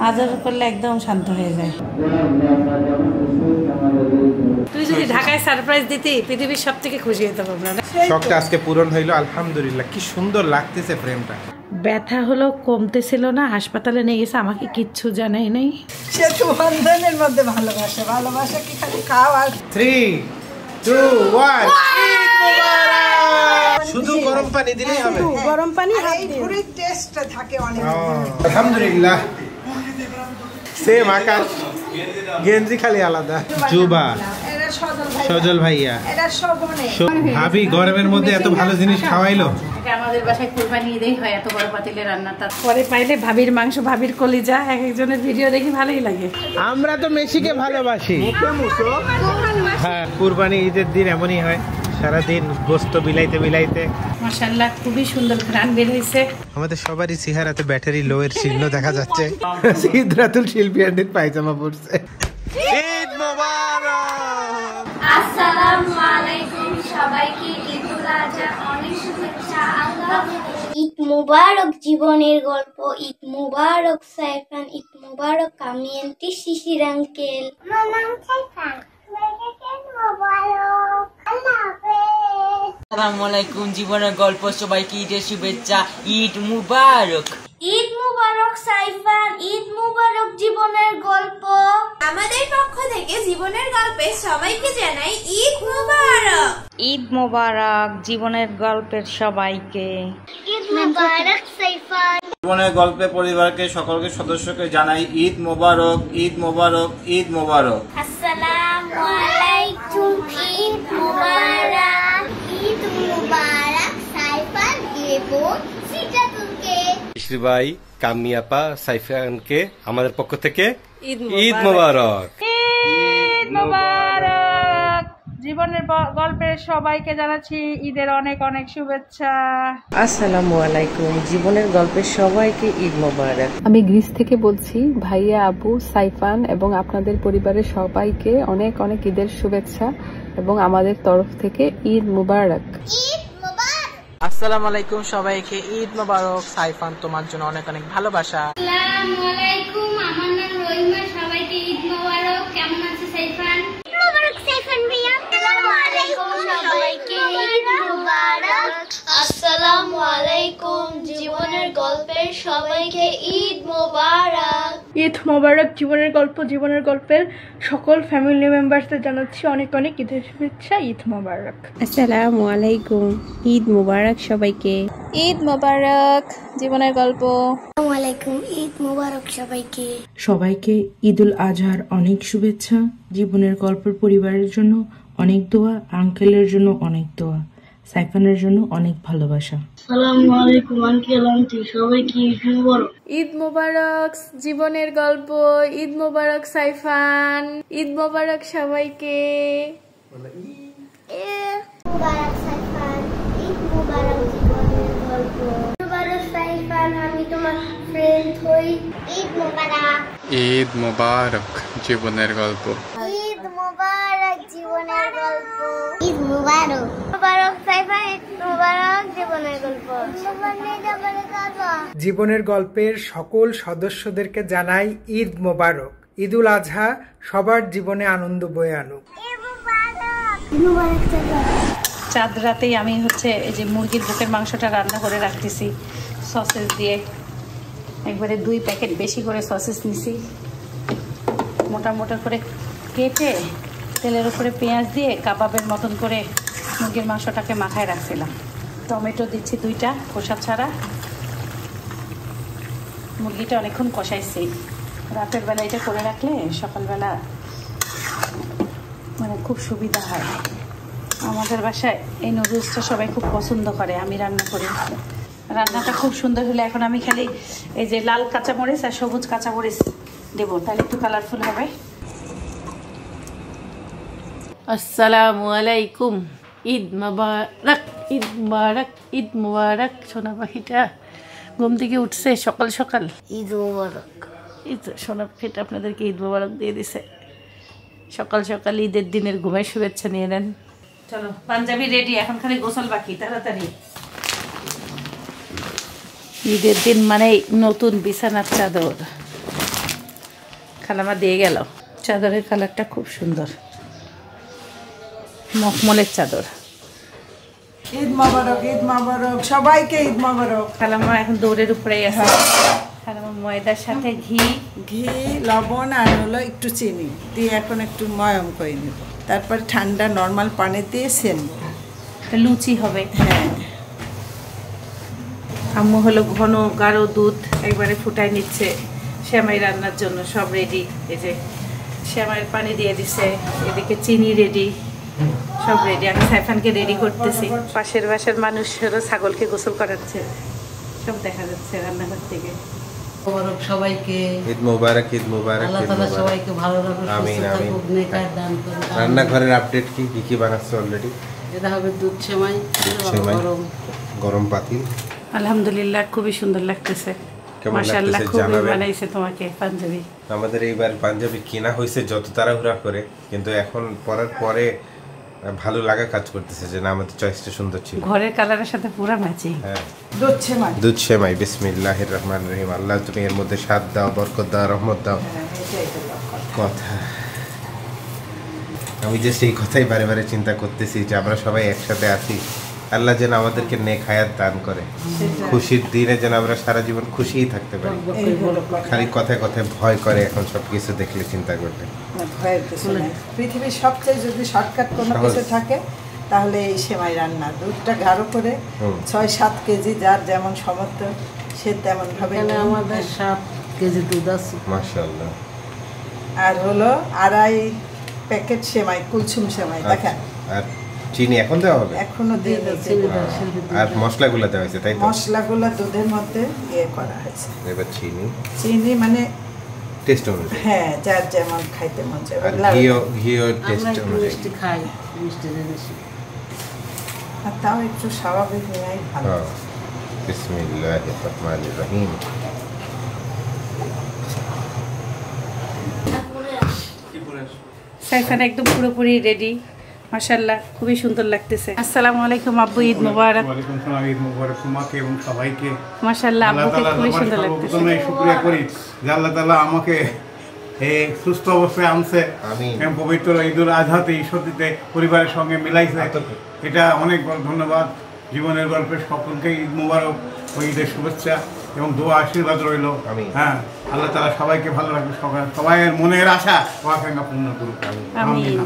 আদর করলে একদম শান্ত হয়ে যায়। তুই যদি ঢাকায় সারপ্রাইজ দিতি পৃথিবীর সব থেকে খুশি হতাম আমরা। শখটা আজকে পূরণ হইলো, আলহামদুলিল্লাহ। কি সুন্দর লাগতেছে ফ্রেমটা। ব্যথা হলো, কমতেছিল না, হাসপাতালে নিয়ে গেছে, আমাকে কিচ্ছু জানাই নাই। সে তো বন্ধনের মধ্যে ভালোবাসা, ভালোবাসা কি খালি খাওয়া। 3, 2, 1 শুধু গরম পানি দিলেই হবে। গরম পানি হাত দিয়ে পুরো টেস্টটা থাকে অনেক। আলহামদুলিল্লাহ। সেম আকাশ, গেঞ্জি খালি আলাদা। জুবা, সজল ভাইয়া, এটা শোভনে। ভাবি গরমের মধ্যে এত ভালো জিনিস খাওয়াইলো। আমাদের বাসায় কুরবানি ঈদেই হয়, এত বড় পাতিলে রান্নাটা। পরে পাইলে ভাবির মাংস, ভাবির কলিজা, এক একজনের ভিডিও দেখি ভালোই লাগে। আমরা তো মেসিকে ভালোবাসি। হ্যাঁ, কুরবানি ঈদের দিন এমনই হয়, সারাদিন গোস্ত বিলাইতে বিলাইতে। মাশাআল্লাহ, খুবই সুন্দর ঘ্রাণ বের হয়েছে। আমাদের সবারই চেহারাতে ব্যাটারি লো এর চিহ্ন দেখা যাচ্ছে। সিদ্রাতুল শিল্পী আন্টির পায়জামা পরছে। ঈদ মোবারক। আসসালামু আলাইকুম, সবাইকে ঈদুল আজহা অনেক শুভেচ্ছা। ঈদ মুবারক জীবনের গল্প, ঈদ মুবারক সাইফান, ঈদ মুবারক কামিয়ান্টি শিশির আঙ্কেল। আমার নাম সাইফান। আসসালামু আলাইকুম, জীবনের গল্প, সবাইকে ঈদের শুভেচ্ছা। ঈদ মুবারক। ঈদ মুবারক সাইফান, ঈদ মুবারক জীবনের গল্প। আমাদের পক্ষ থেকে জীবনের গল্পে সবাইকে জানাই ঈদ মুবারক। ঈদ মোবারক জীবনের গল্পের সবাইকে। ঈদ মুবারক সাইফান। জীবনের গল্পে পরিবারকে সকলকে সদস্যকে জানাই ঈদ মোবারক, ঈদ মোবারক, ঈদ মোবারক। আসসালামু আলাইকুম, ঈদ মুবারক, ঈদ মুবারক সাইফান এবং সিদ্রাতুলকে। মিশরি ভাই, কামি আপা, সাইফানকে আমাদের পক্ষ থেকে ঈদ মোবারক। ঈদ মোবারক জীবনের গল্পের সবাইকে জানাচ্ছি ঈদের অনেক অনেক শুভেচ্ছা। আসসালামু আলাইকুম, জীবনের গল্পের সবাইকে ঈদ মোবারক। আমি গ্রিস থেকে বলছি। ভাইয়া, আবু, সাইফান এবং আপনাদের পরিবারের সবাইকে অনেক অনেক ঈদের শুভেচ্ছা এবং আমাদের তরফ থেকে ঈদ মুবারক। আসসালামু আলাইকুম, সবাইকে ঈদ মোবারক। সাইফান, তোমার জন্য অনেক অনেক ভালোবাসা। আসসালামু আলাইকুম, আমার নাম রহিমা, সবাইকে ঈদ মোবারক। কেমন আছে সাইফান? ঈদ মোবারক সাইফান ভাইয়া। আসসালামু আলাইকুম, সবাইকে ঈদ মোবারক। আসসালামু আলাইকুম, জীবনের গল্পের সবাইকে ঈদ মোবারক। ঈদ মোবারক জীবনের গল্প, জীবনের গল্পের সকল ফ্যামিলি মেম্বারদের জানাচ্ছি অনেক অনেক ঈদের শুভেচ্ছা। ঈদ মোবারক। আসসালামু আলাইকুম, ঈদ মুবারক সবাইকে। ঈদ মোবারক জীবনের গল্প। আসসালামু আলাইকুম, ঈদ মোবারক সবাইকে। সবাইকে ঈদুল আজহার অনেক শুভেচ্ছা। জীবনের গল্পের পরিবারের জন্য অনেক দোয়া, আঙ্কেলের জন্য অনেক দোয়া, সাইফানের জন্য অনেক ভালোবাসা। আসসালামু আলাইকুম আঙ্কেল আন্টি, সবাইকে ঈদ মোবারক। ঈদ মোবারক জীবনের গল্প, ঈদ মোবারক সাইফান, ঈদ মোবারক সবাইকে। মুবারক সাইফান, ঈদ মোবারক জীবনের গল্প। মুবারক সাইফান, আমি তোমার ফ্রেন্ড হই। ঈদ মোবারক। ঈদ মোবারক জীবনের গল্প। ঈদ মোবারক জীবনের গল্প। ঈদ মোবারক। মুবারক সাইফান, ঈদ মোবারক জীবনের গল্প। জীবনের গল্পের সকল সদস্যদেরকে জানাই ঈদ মোবারক। ঈদুল আজহা সবার জীবনে আনন্দ বয়ে আনুক। চাঁদ রাতেই আমি এই যে মুরগির বুকের মাংসটা রান্না করে রাখতেছি সসেস দিয়ে। একবারে 2 প্যাকেট বেশি করে সসেস নিছি, মোটা মোটা করে কেটে তেলের উপরে পেঁয়াজ দিয়ে কাবাবের মতন করে মুরগির মাংসটাকে মাখায় রাখছিলাম। টমেটো দিচ্ছি 2টা খোসা ছাড়া। মুরগিটা অনেকক্ষণ কষাইছি। রাতের বেলা এটা করে রাখলে সকালবেলা মানে খুব সুবিধা হয়। আমাদের বাসায় এই নুডলসটা সবাই খুব পছন্দ করে, আমি রান্না করি। রান্নাটা খুব সুন্দর হলে এখন আমি খালি এই যে লাল কাঁচামরিচ আর সবুজ কাঁচামরিচ দেবো, তাহলে একটু কালারফুল হবে। আসসালামু আলাইকুম, ঈদ মোবারক, ঈদ মোবারক, ঈদ মোবারক। সোনা পাখিটা ঘুম থেকে উঠছে সকাল সকাল। ঈদ মোবারক। ঈদ সোনা পাখিটা আপনাদেরকে ঈদ মোবারক দিয়ে দিছে। সকাল সকাল ঈদের দিনের ঘুমের শুভেচ্ছা নিয়ে নেন। চলো, পাঞ্জাবি রেডি, এখন খালি গোসল বাকি, তাড়াতাড়ি। ঈদের দিন মানে নতুন বিছানার চাদর খালামা দিয়ে গেল। চাদরের কালারটা খুব সুন্দর, মখমলের চাদর। ঈদ মোবারক, ঈদ মোবারক, সবাইকে ঈদ মোবারক। খালামা এখন দৌড়ের উপরেই আছে। খালামা ময়দার সাথে ঘি লবণ আর হলো একটু চিনি দিয়ে এখন একটু ময়ম করে নেব, তারপর ঠান্ডা নর্মাল পানি দিয়ে সেনবো, লুচি হবে। হ্যাঁ, আম্মু হলো ঘন গাঢ় দুধ একবারে ফুটাই নিচ্ছে সেমাই রান্নার জন্য, সব রেডি। এই যে সেমাইয়ের পানি দিয়ে দিছে, এদিকে চিনি রেডি, সব রেডি। আমি সাইফানকে রেডি করতেছি। পাশের বাসার মানুষেরও ছাগলকে গোসল করাচ্ছে, সব দেখা যাচ্ছে রান্নাঘর থেকে। সবাইকে ঈদ মোবারক, ঈদ মোবারক, ঈদ মোবারক। সবাইকে ভালো রাখুন, আমিন আমিন। রান্নাঘরের আপডেট কি কি বানাচ্ছো অলরেডি? এটা হবে দুধ সেমাই, গরম পাতিল। আলহামদুলিল্লাহ খুবই সুন্দর লাগতেছে, মাশাআল্লাহ। খুবই বানাইছে তোমাকে পাঞ্জাবি। আমাদের এইবার পাঞ্জাবি কেনা হয়েছে যত তাড়াহুড়া করে, কিন্তু এখন পরার পরে ভালো লাগা কাজ করতেছে যে না আমাদের চয়েসটা সুন্দর ছিল। ঘরের কালারের সাথে পুরো ম্যাচিং। হ্যাঁ, দুধ সেমাই, দুধ সেমাই। বিসমিল্লাহির রহমানির রহিম। আল্লাহ তুমি এর মধ্যে স্বাদ দাও, বরকত দাও, রহমত দাও। কথা আমি যে সেই কথাই বারে বারে চিন্তা করতেছি যে আমরা সবাই একসাথে আছি, আল্লাহ যেন আমাদেরকে নেক হায়াত দান করে, খুশির দিনে যেন আমরা সারা জীবন খুশিই থাকতে পারি। খালি কথায় কথায় ভয় করে এখন সবকিছু দেখলে, চিন্তা করলে। পৃথিবীর সবচেয়ে যদি শর্টকাট কোনো কিছু থাকে তাহলে এই সেমাই রান্না। দুধটা গাঢ় করে 6-7 কেজি, যার যেমন সামর্থ্য সে তেমন ভাবে। আমাদের 7 কেজি দুধ আছে, মাশাআল্লাহ। আর হলো 2.5 প্যাকেট সেমাই, কুলসুম সেমাই। দেখেন, আর চিনি এখন দেওয়া হবে? এখনো দিয়ে দিয়েছে। আর মশলাগুলো দেওয়া হয়েছে, তাই তো? মশলাগুলো দুধের মধ্যে ইয়ে করা হয়েছে। এবার চিনি মানে টেস্ট অনুযায়ী। হ্যাঁ, যার যেমন খাইতে মন চায়। আর ঘিও টেস্ট অনুযায়ী। মিষ্টি খাই, মিষ্টি বেশি। আর তাও একটু স্বাভাবিক নেওয়াই ভালো। বিসমিল্লাহির রহমানির রহিম। সাইফান একদম পুরোপুরি রেডি, মাশাআল্লাহ খুবই সুন্দর লাগতেছে। আসসালামু আলাইকুম আব্বু, ঈদ মোবারক। ওয়ালাইকুম সালাম, ঈদ মোবারক তোমাকে এবং সবাইকে। মাশাআল্লাহ আব্বুকে খুবই সুন্দর লাগতেছে। আমি শুকরিয়া করি যে আল্লাহ তাআলা আমাকে এই সুস্থ অবস্থায় আনছে, আমিন। এবং পবিত্র ঈদুল আজহাতে ঈশ্বরদীতে পরিবারের সঙ্গে মিলাইছে, এটা অনেক বড় ধন্যবাদ। জীবনের গল্পের সকলকে ঈদ মোবারক ও ঈদের শুভেচ্ছা এবং দোয়া আশীর্বাদ রইল। হ্যাঁ, আল্লাহ তাআলা সবাইকে ভালো রাখবে, সবাইয়ের মনের আশা ও আকাঙ্ক্ষা পূর্ণ করুক। আমিন।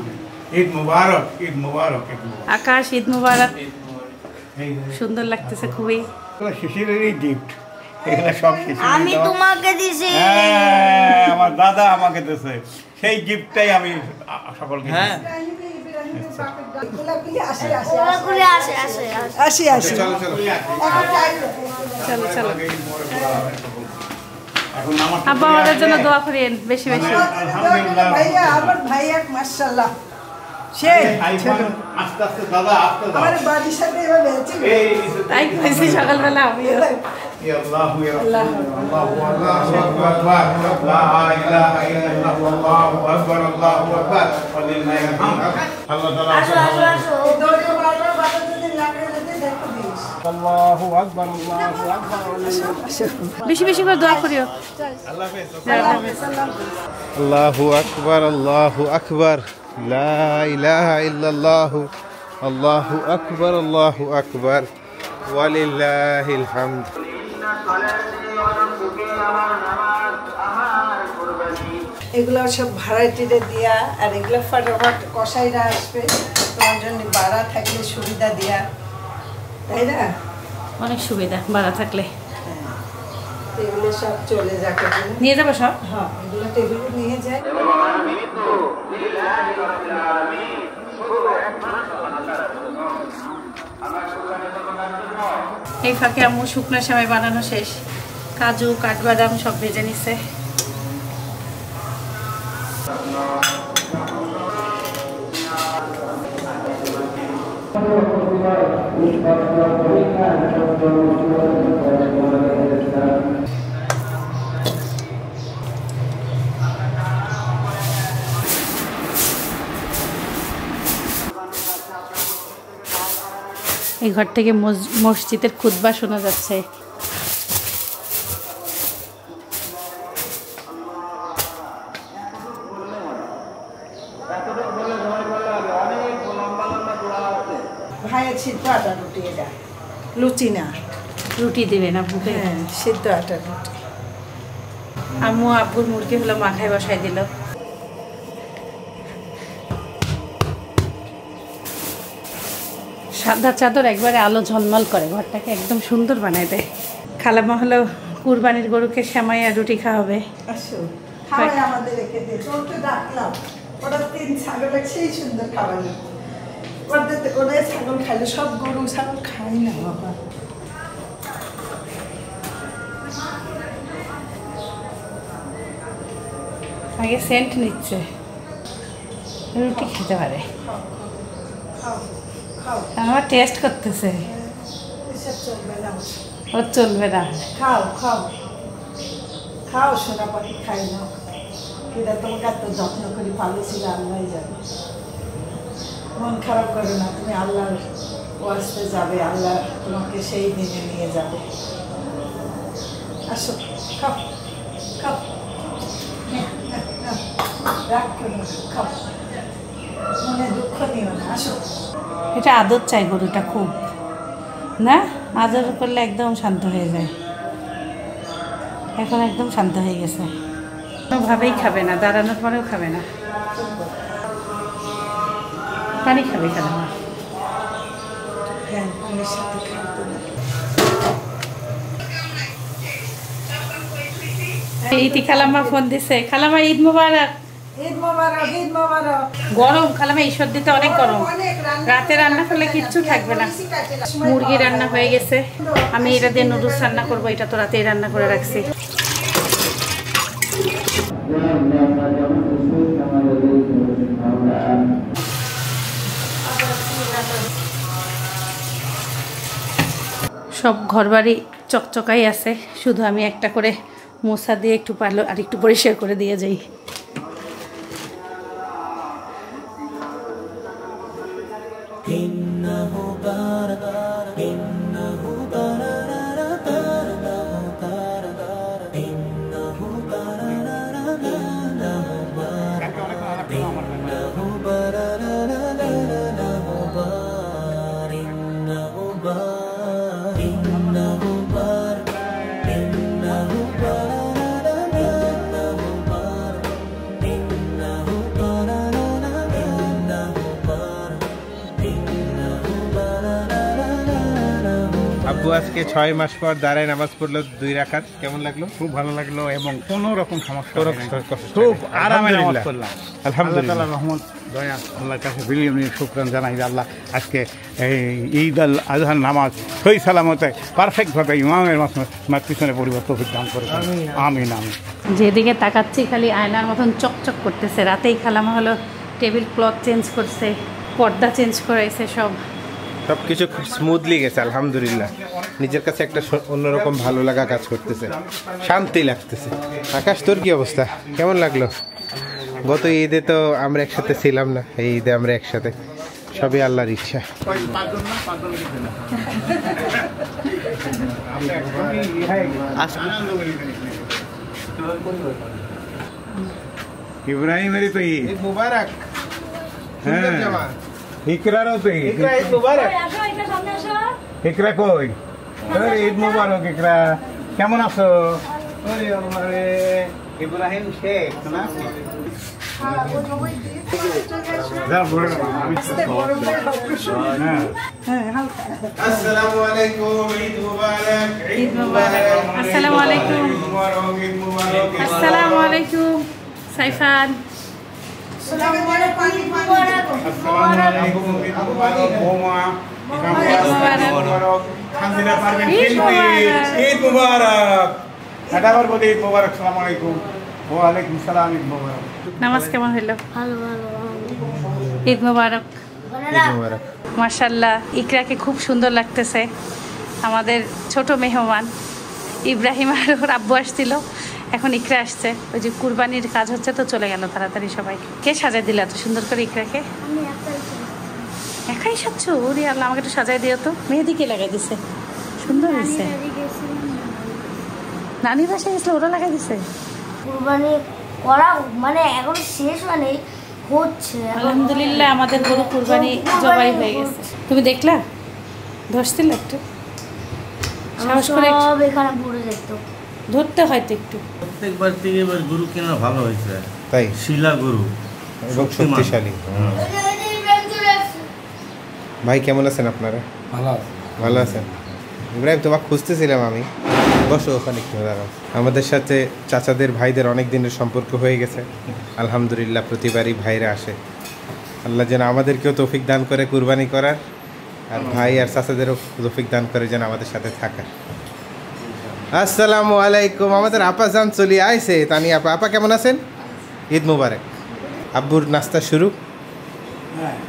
ঈদ মুবারক, ঈদ মুবারক, ঈদ মুবারক। আকাশ, ঈদ মুবারক। সুন্দর লাগতেছে খুবই। শিশিরেরই গিফট, এগুলো সব শিশির। আমি তোমাকে দিছি। হ্যাঁ, আমার দাদা আমাকে দিয়েছে, সেই গিফটটাই আমি সকলকে। হ্যাঁ, আব্বা আমাদের জন্য দোয়া করেন বেশি বেশি। ভাইয়া, আমার ভাইয়া মাশাআল্লাহ আস্তে আস্তে দাদা, আস্তে দাদা, আমার বাড়ির সাথে এভাবে আছে। তাই কইছি সকালবেলা আমি। আল্লাহু আকবার, লা ইলাহা ইল্লাল্লাহ, আল্লাহু আকবার, আল্লাহু আকবার, ওয়ালিল্লাহিল হামদ। আল্লাহ তাআলা দৌড়ে বারবার বাবা যদি লাগে যেতে দেখো দিস। আল্লাহু আকবার, আল্লাহু আকবার। বেশি বেশি করে দোয়া করিও। আল্লাহ হাফেজ। আল্লাহু আকবার, আল্লাহু আকবার, লা ইলাহা ইল্লাল্লাহ, আল্লাহু আকবার, আল্লাহু আকবার, ওয়ালিল্লাহিল হামদ। এগুলো সব ভাড়াটিরে দিয়া, আর এগুলো ফটাফট কসাইরা আসবে, তোমার জন্য বাড়া থাকলে সুবিধা দিয়া, তাই না? অনেক সুবিধা বাড়া থাকলে। এগুলো সব চলে যাবে, নিয়ে যাবো সব। হ্যাঁ, এগুলো টেবিলে নিয়ে যায়। এই ফাঁকে আম্মু শুকনো সেমাই বানানো শেষ, কাজু কাঠবাদাম সব ভেজে নিছে। এই ঘর থেকে মসজিদের খুতবা শোনা যাচ্ছে। সিদ্ধ আটা রুটি, এটা লুচি না, রুটি দেবে না বুকে? হ্যাঁ, সিদ্ধ আটা রুটি। আম্মু আব্বুর মুরগি হলো মাখায় বসাই দিল। সাদা চাদর একবারে আলো ঝলমল করে, ঘরটাকে একদম সুন্দর বানায় দেয়। খালাম্মা হলো কুরবানির গরুকে সেমাই আর রুটি খাওয়াবে। আসো, খাওয়াই আমাদের রেখে দিয়ে তোকে ডাকলাম। ওরা 3 ছাগলে সেই সুন্দর খাওয়ালো। ওদের ছাগল খাইলে, সব গরু ছাগল খাই না বাবা। আগে সেন্ট নিচ্ছে, রুটি খেতে পারে। আমার টেস্ট করতেছে, ও চলবে না। খাও খাও খাও সোনা পাখি, খাই না। এটা তোমাকে এত যত্ন করে পালিয়েছিল, আল্লাহ যাবে। মন খারাপ করো না, তুমি আল্লাহর ওয়াস্তে যাবে, আল্লাহ তোমাকে সেই দিনে নিয়ে যাবে। আসো, খাও খাও, রাগ করো না, খাও, মনে দুঃখ নিও না। আসো, এটা আদর চাই গরুটা খুব, না আদর করলে একদম শান্ত হয়ে যায়। এখন একদম শান্ত হয়ে গেছে, কোনোভাবেই খাবে না, দাঁড়ানোর পরেও খাবে না। পানি খাবে খালামা? হ্যাঁ, পানির সাথে খাইতো না। ইতি খালাম্মা ফোন দিছে, খালামা ঈদ মোবারক। ঈদ মোবারক, ঈদ মোবারক। গরম খালামা, ঈশ্বর দিতে অনেক গরম। রাতে রান্না করলে কিচ্ছু থাকবে না। মুরগি রান্না হয়ে গেছে, আমি এটা দিয়ে নুডলস রান্না করবো। এটা তো রাতেই রান্না করে রাখছি। সব ঘরবাড়ি চকচকাই আছে, শুধু আমি একটা করে মোছা দিয়ে একটু পারলো আর একটু পরিষ্কার করে দিয়ে যাই। আব্বু আজকে 6 মাস পর দাঁড়ায় নামাজ পড়লো 2 রাকাত, কেমন লাগলো? খুব ভালো লাগলো, এবং কোনো রকম সমস্যা খুব আরামে নামাজ পড়লাম। আলহামদুলিল্লাহ, আল্লাহ রহমত দয়া, আল্লাহর কাছে বিলিয়ন শুকরান জানাই যে আল্লাহ আজকে এই ঈদ আল আজহার নামাজ সহি সালামতে পারফেক্টভাবে ইমামের পিছনে পরিবর্তন দান করে। আমিন আমিন। যেদিকে তাকাচ্ছি খালি আয়নার মতন চকচক করতেছে। রাতেই খালামা হলো টেবিল ক্লথ চেঞ্জ করছে, পর্দা চেঞ্জ করাইছে, সব কিছু স্মুথলি গেছে আলহামদুলিল্লাহ। নিজের কাছে একটা অন্যরকম ভালো লাগা কাজ করতেছে, শান্তি লাগতেছে। আকাশ, তোর কি অবস্থা, কেমন লাগলো? গত ঈদে তো আমরা একসাথে ছিলাম না, এই ঈদে আমরা একসাথে, সবই আল্লাহর ইচ্ছা। ইব্রাহিমেরই তো ঈদ মুবারক। হ্যাঁ, ইকরারও তো ঈদ। ঈদ মুবারক। ইকরা কই? ঈদ মুবারক ইকরা, কেমন আছো? ইব্রাহিম শেখ না? আসসালামু আলাইকুম, ঈদ মুবারক। ঈদ মুবারক। আসসালামু আলাইকুম। আসসালামু আলাইকুম সাইফান। আসসালামু আলাইকুম, ঈদ মুবারক। আসসালামু আলাইকুম, ঈদ মুবারক। বোমা, খানদিনা পারবেন কিন্তু ঈদ মুবারক। আদাবার বলি ঈদ মুবারক। আসসালামু আলাইকুম। ওয়া আলাইকুম সালাম, ঈদ মুবারক। নামাজ কেমন হইল? ভালো ভালো। ঈদ মুবারক। ঈদ মুবারক। মাশাআল্লাহ, ইকরাকে খুব সুন্দর লাগতেছে। আমাদের ছোট মেহমান ইব্রাহিম আর ওর আব্বু আসছিল, এখন ইকরা আসছে। ওই যে কুরবানির কাজ হচ্ছে তো চলে গেল তাড়াতাড়ি সবাই। কে সাজাই দিল এত সুন্দর করে ইকরাকে? একাই সাজছো? ওরে আল্লাহ, আমাকে একটু সাজাই দিও তো। মেহেদি কে লাগাই দিছে? সুন্দর হয়েছে। নানি বাসায় গেছিল, ওরা লাগাই দিছে। কুরবানি করা মানে এখন শেষ মানে হচ্ছে। আলহামদুলিল্লাহ, আমাদের গরু কুরবানি জবাই হয়ে গেছে। তুমি দেখলা? ধরছিল একটু সাহস করে সব এখানে পড়ে যেত। ধরতে হয়তো একটু। প্রত্যেকবার থেকে এবার গরু কেনা ভালো হয়েছে, তাই শিলা গরু এবং শক্তিশালী। ভাই কেমন আছেন আপনারা? ভালো আছেন। ইব্রাহিম তোমাকে খুঁজতেছিলাম আমি, বসো ওখানে একটু দাঁড়াও। আমাদের সাথে চাচাদের ভাইদের অনেক দিনের সম্পর্ক হয়ে গেছে আলহামদুলিল্লাহ। প্রতিবারই ভাইরা আসে। আল্লাহ যেন আমাদেরকেও তৌফিক দান করে কুরবানি করার, আর ভাই আর চাচাদেরও তৌফিক দান করে যেন আমাদের সাথে থাকার। আসসালামু আলাইকুম। আমাদের আপা জান চলে আইছে। তানি আপা, আপা কেমন আছেন? ঈদ মুবারক। আব্বুর নাস্তা শুরু,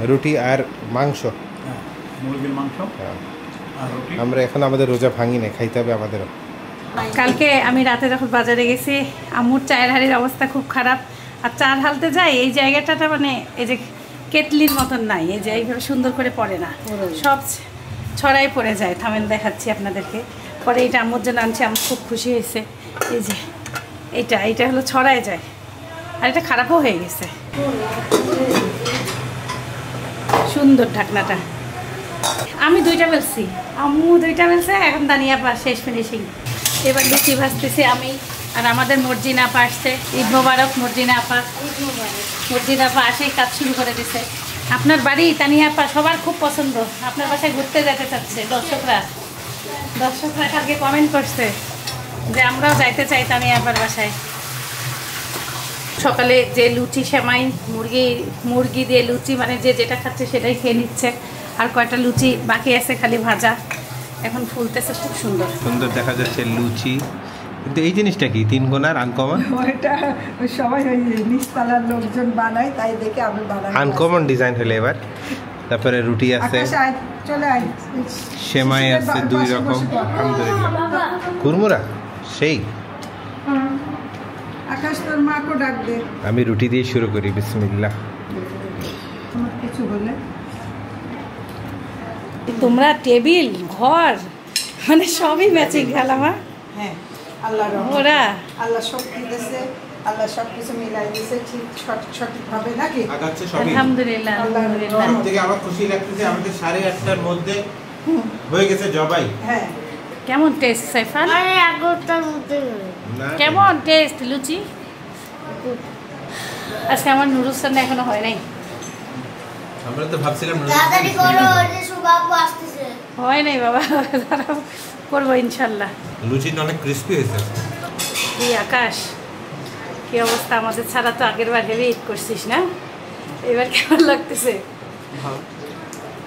রুটি আর মাংস, মুরগির মাংস। আমরা এখন আমাদের রোজা ভাঙি না, খাইতে হবে আমাদেরও। কালকে আমি রাতে যখন বাজারে গেছি, আম্মুর চায়ের হাড়ির অবস্থা খুব খারাপ। আর চার হালতে যাই, এই জায়গাটা মানে এই যে কেটলির মতন নাই, এই যে এইভাবে সুন্দর করে পড়ে না, সব ছড়াই পড়ে যায়। থামেন দেখাচ্ছি আপনাদেরকে। পরে এইটা আম্মুর জন্য আনছি, আমার খুব খুশি হয়েছে। এই যে এইটা হলো ছড়ায় যায়, আর এটা খারাপও হয়ে গেছে। সুন্দর ঢাকনাটা। আমি 2টা বেলছি, আম্মু 2টা বেলছে, এখন দানিয়া পা শেষ ফিনিশিং। এবার লুচি ভাজতেছি আমি, আর আমাদের মর্জিনা আপা আসছে। ঈদ মোবারক মর্জিনা আপা। মর্জিনা আপা আসেই কাজ শুরু করে দিছে। আপনার বাড়ি তানিয়া আপা সবার খুব পছন্দ, আপনার বাসায় ঘুরতে যেতে চাচ্ছে দর্শকরা। কালকে কমেন্ট করছে যে আমরাও যাইতে চাই তানিয়া আপার বাসায়। সকালে যে লুচি সেমাই, মুরগি দিয়ে লুচি, মানে যে যেটা খাচ্ছে সেটাই খেয়ে নিচ্ছে। আর কয়টা লুচি বাকি আছে খালি ভাজা, এখন ফুলতেছে খুব সুন্দর সুন্দর দেখা যাচ্ছে লুচি। কিন্তু এই জিনিসটা কি 3 কোণার আনকমন? ওইটা সবাই ওই নিচতলার লোকজন বানায়, তাই দেখে আমি বানাই। আনকমন ডিজাইন হলো এবার। তারপরে রুটি আছে, সেমাই আছে 2 রকম। আলহামদুলিল্লাহ। কুরমুরা সেই। আকাশ তোর মাকে ডাক দে। আমি রুটি দিয়ে শুরু করি। বিসমিল্লাহ। তোমার কিছু বলে তোমরা টেবিল ঘর মানে সবই ম্যাচিং খেলামা। হ্যাঁ, আল্লাহর রহমত। ওরা আল্লাহ শক্তি দিয়েছে, আল্লাহ সবকিছু মিলাই দিয়েছে ঠিক সঠিকভাবে নাকি? আগাচ্ছে সবই আলহামদুলিল্লাহ। আলহামদুলিল্লাহ। থেকে আমার খুশি লাগতেছে, আমাদের 8:30টার মধ্যে হয়ে গেছে জবাই। হ্যাঁ। কেমন টেস্ট সাইফান? আরে 11টার মধ্যে কেমন টেস্ট লুচি? আজকে আমার নুডলস রান্না এখনো হয় নাই। আমরা তো ভাবছিলাম তাড়াতাড়ি করো, ওই যে সুবাবু আসতেছে। হয় নাই বাবা, দাঁড়াও করবো ইনশাল্লাহ। লুচিটা অনেক ক্রিস্পি হয়েছে। এই আকাশ কি অবস্থা! আমাদের ছাড়া তো আগের বার হেভি ঈদ করছিস না, এবার কেমন লাগতেছে?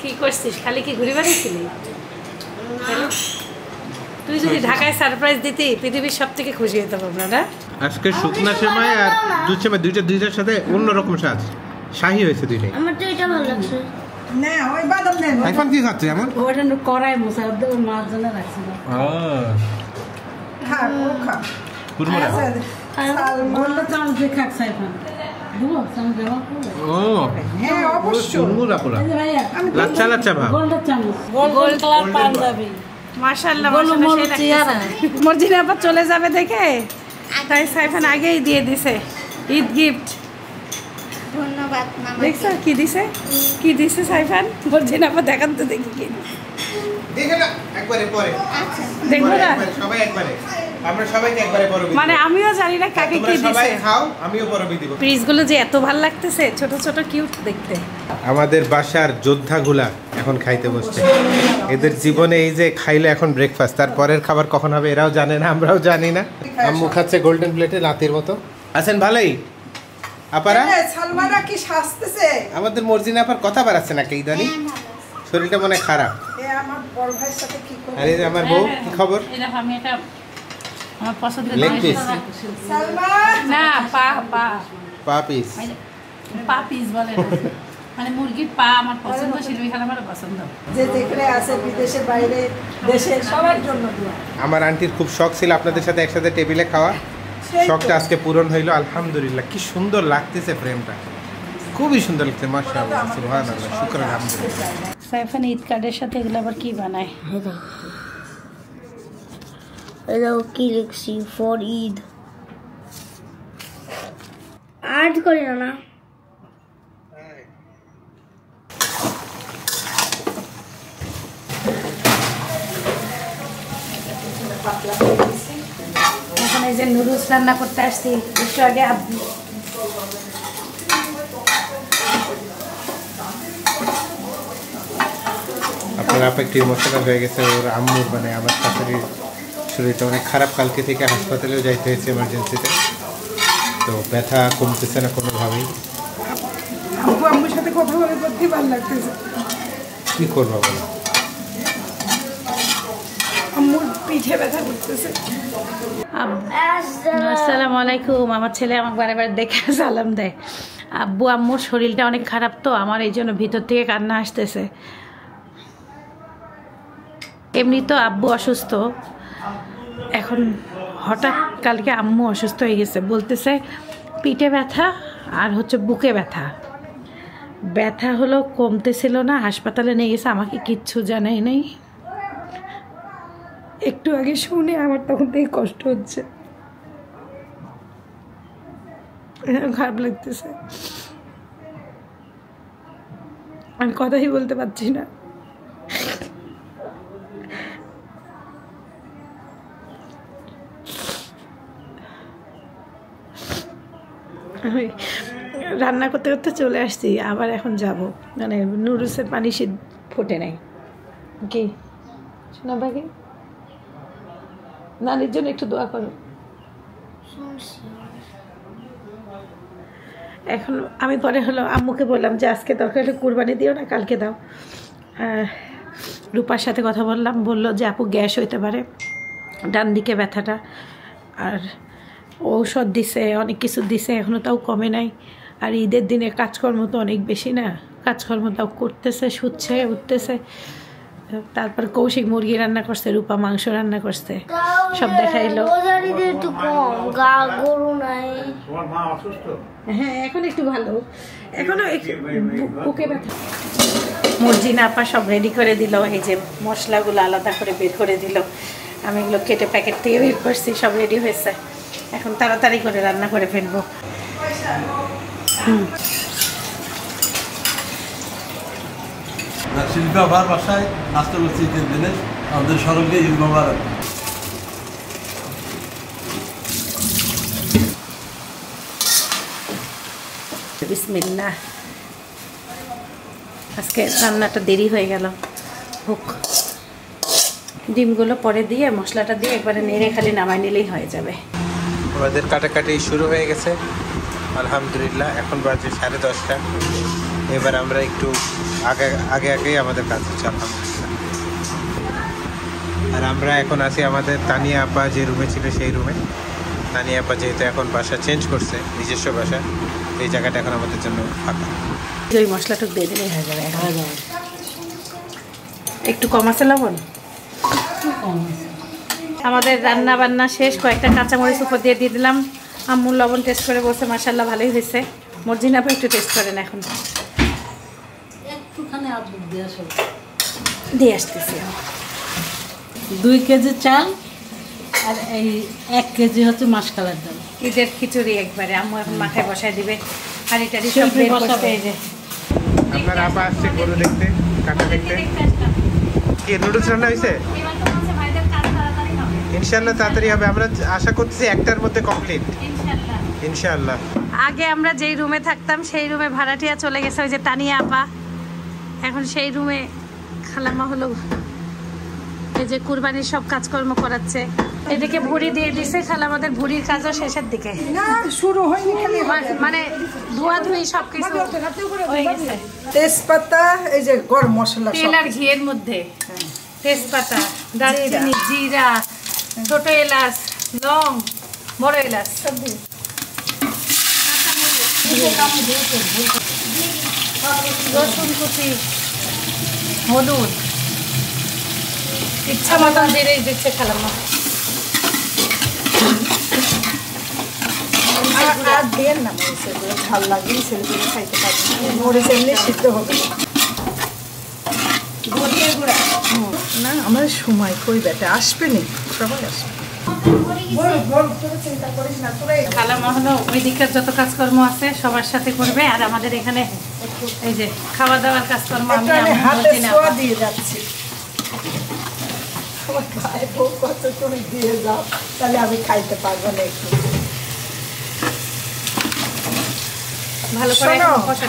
কি করছিস? খালি কি ঘুরে বেড়াইছিলি? তুই যদি ঢাকায় সারপ্রাইজ দিতি, পৃথিবীর সব থেকে খুশি হতাম আমরা না? আজকে শুকনা সেমাই আর দুধ সেমাই দুইটার সাথে অন্যরকম স্বাদ। শাহী হয়েছে দুইটাই। আমার তো এটা ভালো লাগছে। না, ওই বাদাম নেই। এখন কি খাচ্ছে এমন? ওটা কড়াই মুসাদ্দ মাছ জন্য রাখছিল। হ্যাঁ, ও খা। কুরমুরা। বললো চামচ দিয়ে খাক সাইফান। দুটো চামচ দেওয়া করবে। ও হ্যাঁ, অবশ্যই। কুরমুরা পুরা। লাচ্ছা লাচ্ছা ভাব। গোল্ডের চামচ। Gold colour Punjabi. মাশাআল্লাহ, মর্জিনা আপা চলে যাবে দেখে তাই সাইফান আগেই দিয়ে দিছে ঈদ গিফট। ধন্যবাদ মামা। দেখছো কি দিছে? কি দিছে সাইফান? মর্জিনা আপা দেখান তো দেখি কি। দেখে না একবারে পরে। আচ্ছা। দেখো না সবাই একবারে। আমরা সবাইকে একবারে পরবি। মানে আমিও জানি না কাকে কি দিছে। সবাই খাও, আমিও পরবি দিব। পিসগুলো যে এত ভালো লাগতেছে, ছোট ছোট কিউট দেখতে। আমাদের বাসার যোদ্ধাগুলা এখন খাইতে বসছে। এদের জীবনে এই যে খাইলে এখন ব্রেকফাস্ট, তারপরের খাবার কখন হবে এরাও জানে না, আমরাও জানি না। আম্মু খাচ্ছে গোল্ডেন প্লেটে লাতির মতো। আছেন ভালোই আপারা? সালমারা কি সাজতেছে? আমাদের মর্জিনা আপার কথা বাড়াচ্ছে না কেই জানি, শরীরটা মনে খারাপ। আমার বড় ভাইয়ের সাথে কি করে? আরে আমার বউ কি খবর? এটা আমি এটা আমার পছন্দের লেগ পিস। সালমা না, পা পিস। পা পিস বলে না, মানে মুরগির পা আমার পছন্দ, শিলবি খানা আমার পছন্দ। যে যেখানে আছে বিদেশের বাইরে দেশের সবার জন্য দোয়া। আমার আন্টির খুব শখ ছিল আপনাদের সাথে একসাথে টেবিলে খাওয়া, শখটা আজকে পূরণ হইলো আলহামদুলিল্লাহ। কি সুন্দর লাগতেছে ফ্রেমটা, খুবই সুন্দর লাগছে। মাশাআল্লাহ, সুবহানাল্লাহ, শুকর আলহামদুলিল্লাহ। সাইফান ঈদ কার্ডের সাথে এগুলো আবার কি বানায়? এটা কি লিখছি? ফর ঈদ। আর্ট করি না। পাতলা করে দিয়েছি। এখন এই যে নুডলস রান্না করতে আসছি, একটু আগে আব্বু আপনার আপা একটু ইমোশনাল হয়ে গেছে। ওর আম্মুর মানে আমার শাশুড়ির শরীরটা অনেক খারাপ, কালকে থেকে হাসপাতালেও যাইতে হয়েছে এমার্জেন্সিতে। তো ব্যথা কমতেছে না কোনোভাবেই। আব্বু আম্মুর সাথে কথা বলে সত্যি ভালো লাগতেছে। কি করবো বলো, আম্মুর পিঠে ব্যথা করতেছে। আসসালামু আলাইকুম। আমার ছেলে আমাকে বারে দেখে সালাম দেয়। আব্বু আম্মুর শরীরটা অনেক খারাপ, তো আমার এই জন্য ভিতর থেকে কান্না আসতেছে। এমনি তো আব্বু অসুস্থ, এখন হঠাৎ কালকে আম্মু অসুস্থ হয়ে গেছে। বলতেছে পিঠে ব্যথা আর হচ্ছে বুকে ব্যথা। ব্যথা হলো কমতেছিল না, হাসপাতালে নিয়ে গেছে, আমাকে কিচ্ছু জানাই নাই। একটু আগে শুনে আমার তখন থেকে কষ্ট হচ্ছে, খারাপ লাগতেছে, আমি কথাই বলতে পারছি না। আমি রান্না করতে করতে চলে আসছি, আবার এখন যাব, মানে নুডলসের পানি ফোটে নাই। কি শোনা বাকি, নানির জন্য একটু দোয়া করো। এখন আমি পরে হলো আম্মুকে বললাম যে আজকে দরকার হলে কুরবানি দিও না, কালকে দাও। রূপার সাথে কথা বললাম, বললো যে আপু গ্যাস হইতে পারে, ডান দিকে ব্যথাটা, আর ঔষধ দিছে, অনেক কিছু দিছে, এখনও তাও কমে নাই। আর ঈদের দিনে কাজকর্ম তো অনেক বেশি না, কাজকর্ম তাও করতেছে, শুচ্ছে উঠতেছে। তারপর কৌশিক মুরগি রান্না করছে, রূপা মাংস রান্না করছে, সব দেখাইলো। হ্যাঁ এখন একটু ভালো, এখনো বুকে ব্যথা। মর্জিনা আপা সব রেডি করে দিল, এই যে মশলাগুলো আলাদা করে বের করে দিল, আমি এগুলো কেটে প্যাকেট থেকে বের করছি, সব রেডি হয়েছে। এখন তাড়াতাড়ি করে রান্না করে ফেলবো। শিল্পী আবার বাসায় নাস্তা করছি ঈদের দিনে, আমাদের সকলকে ঈদ মোবারক। বিসমিল্লাহ। আজকে রান্নাটা দেরি হয়ে গেল, হোক। ডিমগুলো পরে দিয়ে মশলাটা দিয়ে একবারে নেড়ে খালি নামাই নিলেই হয়ে যাবে। আমাদের কাটাকাটি শুরু হয়ে গেছে আলহামদুলিল্লাহ। এখন বাজে 10:30। এবার আমরা একটু আগেই আমাদের কাজ হচ্ছে আলহামদুলিল্লাহ। আর আমরা এখন আছি আমাদের তানিয়া আপা যে রুমে ছিল সেই রুমে। তানিয়া আপা যেহেতু এখন বাসা চেঞ্জ করছে, নিজস্ব বাসা, এই জায়গাটা এখন আমাদের জন্য ফাঁকা। ওই মশলাটুক দিয়ে দিলেই হয়ে যাবে। একটু কম আছে লবণ। আমাদের রান্না বান্না শেষ, কয়েকটা কাঁচামরিচ উপর দিয়ে দিলাম। আম্মুর লবণ টেস্ট করে বলছে মাশাআল্লাহ ভালোই হয়েছে। মর্জিনা আপা একটু টেস্ট করেন, এখন দিয়ে আসতেছি। 2 কেজি চাল আর এই 1 কেজি হচ্ছে মাসকালার ডাল। ঈদের খিচুড়ি একবারে আম্মু এখন মাথায় বসায় দিবে। হাঁড়ি টাড়ি সব বের করতে। এই যে আপনার আপা আসছে গরু দেখতে, কাটা দেখতে। কি নুডলস রান্না হয়েছে? ইনশাআল্লাহ তাড়াতাড়ি হবে, আমরা আশা করতেছি 1টার মধ্যে কমপ্লিট ইনশাআল্লাহ। আগে আমরা যেই রুমে থাকতাম সেই রুমে ভাড়াটিয়া চলে গেছে, ওই যে তানিয়া আপা। এখন সেই রুমে খালাম্মা হলো এই যে কুরবানির সব কাজকর্ম করাচ্ছে। এদিকে ভুড়ি দিয়ে দিছে, খালা আমাদের ভুড়ির কাজও শেষের দিকে, না শুরু হয়নি, মানে ধোয়া ধুই সবকিছু হয়ে গেছে। তেজপাতা, এই যে গরম মশলা, তেল আর ঘিয়ের মধ্যে তেজপাতা, দারচিনি, জিরা, ছোট এলাচ, লং, বড় এলাচ সব দিয়ে, রসুন কুচি, হলুদ, ইচ্ছা মতন জিরে দিচ্ছে খালাম্মা। আর দেন না মরিচের, ঝাল লাগবে, ছেলেগুলো খাইতে পারবে না, মরিচ এমনি সিদ্ধ হবে না। আমাদের সময় কই বেটা আসবে নি, সবাই আসবে। খালাম্মা হলো ওই দিকের যত কাজকর্ম আছে সবার সাথে করবে, আর আমাদের এখানে এই যে খাওয়া দাওয়ার কাজকর্ম আমি হাতে ছোঁয়া দিয়ে যাচ্ছি। আমার ভাই বউ কত তুমি দিয়ে যাও, তাহলে আমি খাইতে পারবো না। একটু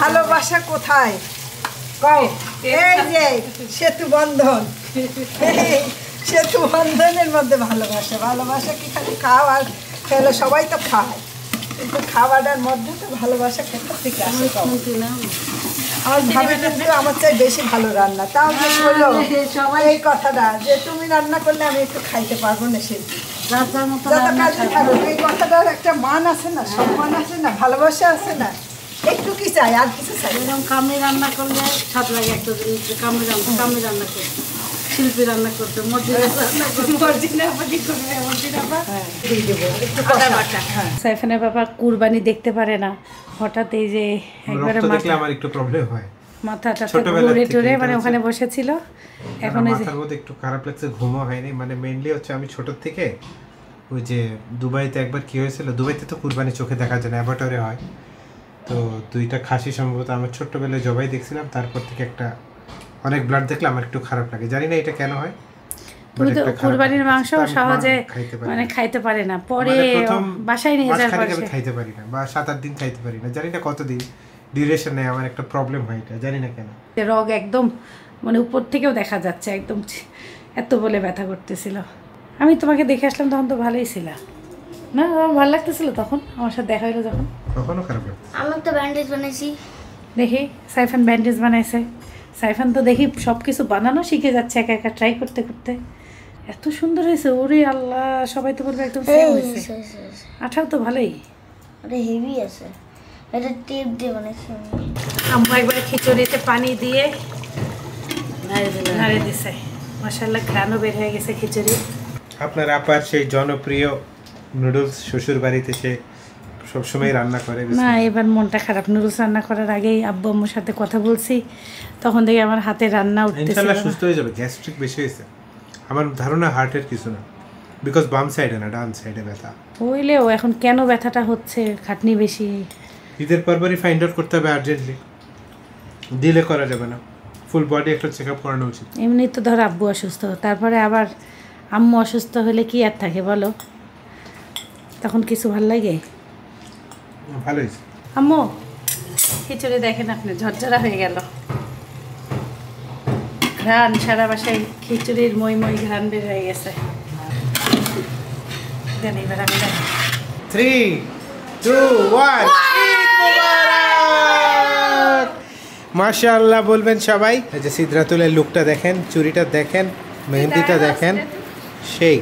ভালোবাসা কোথায় কও? এই যে সেতু বন্ধন, সেতু বন্ধনের মধ্যে ভালোবাসা। ভালোবাসা কি খালি খাও আর খেলে? সবাই তো খায়, কিন্তু খাওয়াটার মধ্যে তো ভালোবাসা কোথা থেকে আসে? আমার ভাবে কিন্তু আমার চাই বেশি ভালো রান্না। তাও যে বললো এই কথাটা যে তুমি রান্না করলে আমি একটু খাইতে পারবো না, সে এই কথাটার একটা মান আছে না, সম্মান আছে না, ভালোবাসা আছে না। একটু কি চাই, আর কিছু চাই? এরকম কামড়ি রান্না করলে স্বাদ লাগে। একটা জিনিস কামড়ি রান্না করতে, শিল্পী রান্না করতে, সাইফানের বাবা কুরবানি দেখতে পারে না, হঠাৎ এই যে একবারে আমার একটু প্রবলেম হয়, মাথাটা ঘুরে টুরে মানে ওখানে বসেছিল। এখন এই যে মাথার মধ্যে একটু খারাপ লাগছে, ঘুমও হয়নি। মানে মেইনলি হচ্ছে আমি ছোট থেকে ওই যে দুবাইতে একবার কি হয়েছিল, দুবাইতে তো কুরবানি চোখে দেখা যায় না, অ্যাবাটরে হয়। তো দুইটা খাসি সম্ভবত আমার ছোট্টবেলায় জবাই দেখছিলাম, তারপর থেকে একটা অনেক ব্লাড দেখলে আমার একটু খারাপ লাগে, জানি না এটা কেন হয়। তুমি তো কুরবানির মাংস সহজে মানে খাইতে পারে না, পরে বাসায় নিয়ে যাওয়ার পরে খাইতে পারি না, বা 7-8 দিন খাইতে পারি না, জানি না কতদিন ডিউরেশন নেয়, আমার একটা প্রবলেম হয় এটা, জানি না কেন। রগ একদম মানে উপর থেকেও দেখা যাচ্ছে, একদম এত বলে ব্যথা করতেছিল। আমি তোমাকে দেখে আসলাম তখন তো ভালোই ছিল না? আমার ভালো লাগতেছিল তখন, আমার সাথে দেখা হলো যখন। কখনো খারাপ লাগছে? আমি একটা ব্যান্ডেজ বানাইছি, দেখি সাইফান ব্যান্ডেজ বানাইছে। সাইফান তো দেখি সব কিছু বানানো শিখে যাচ্ছে একা একা ট্রাই করতে করতে। এত সুন্দর হয়েছে, ওরে আল্লাহ, সবাই তো বলবে একদম সেম হয়েছে। আঠাও তো ভালোই, ওটা হেভি আছে, এটা টেপ দিয়ে বানাইছি। আম্মু একবারে খিচুড়িতে পানি দিয়ে নাড়ে দিছে, মাশাআল্লাহ ঘ্রাণও বের হয়ে গেছে খিচুড়ি। আপনার আপার সেই জনপ্রিয় নুডলস শ্বশুর বাড়িতে সে সবসময় রান্না করে না, এবার মনটা খারাপ। নুডলস রান্না করার আগেই আব্বু আম্মুর সাথে কথা বলছি, তখন থেকে আমার হাতে রান্না উঠতেছে। ইনশাআল্লাহ সুস্থ হয়ে যাবে। গ্যাস্ট্রিক বেশি হয়েছে আমার ধারণা, হার্টের কিছু না, বিকজ বাম সাইডে না ডান সাইডে ব্যথা হইলেও এখন কেন ব্যথাটা হচ্ছে? খাটনি বেশি। ঈদের পরপরই ফাইন্ড আউট করতে হবে আর্জেন্টলি, ডিলে করা যাবে না, ফুল বডি একটা চেক আপ করানো উচিত। এমনি তো ধর আব্বু অসুস্থ, তারপরে আবার আম্মু অসুস্থ হলে কি আর থাকে বলো, তখন কিছু ভাল লাগে? ভালো হয়েছে। আম্মু খিচুড়ি দেখেন আপনি, ঝরঝরা হয়ে গেল, ঘ্রাণ সারা বাসায় খিচুড়ির মই মই ঘ্রাণ বের হয়ে গেছে। দেন এবার আমি 3, 2, 1 মাশাআল্লাহ বলবেন সবাই। এই যে সিদরাতুলের লুকটা দেখেন, চুড়িটা দেখেন, মেহেন্দিটা দেখেন, সেই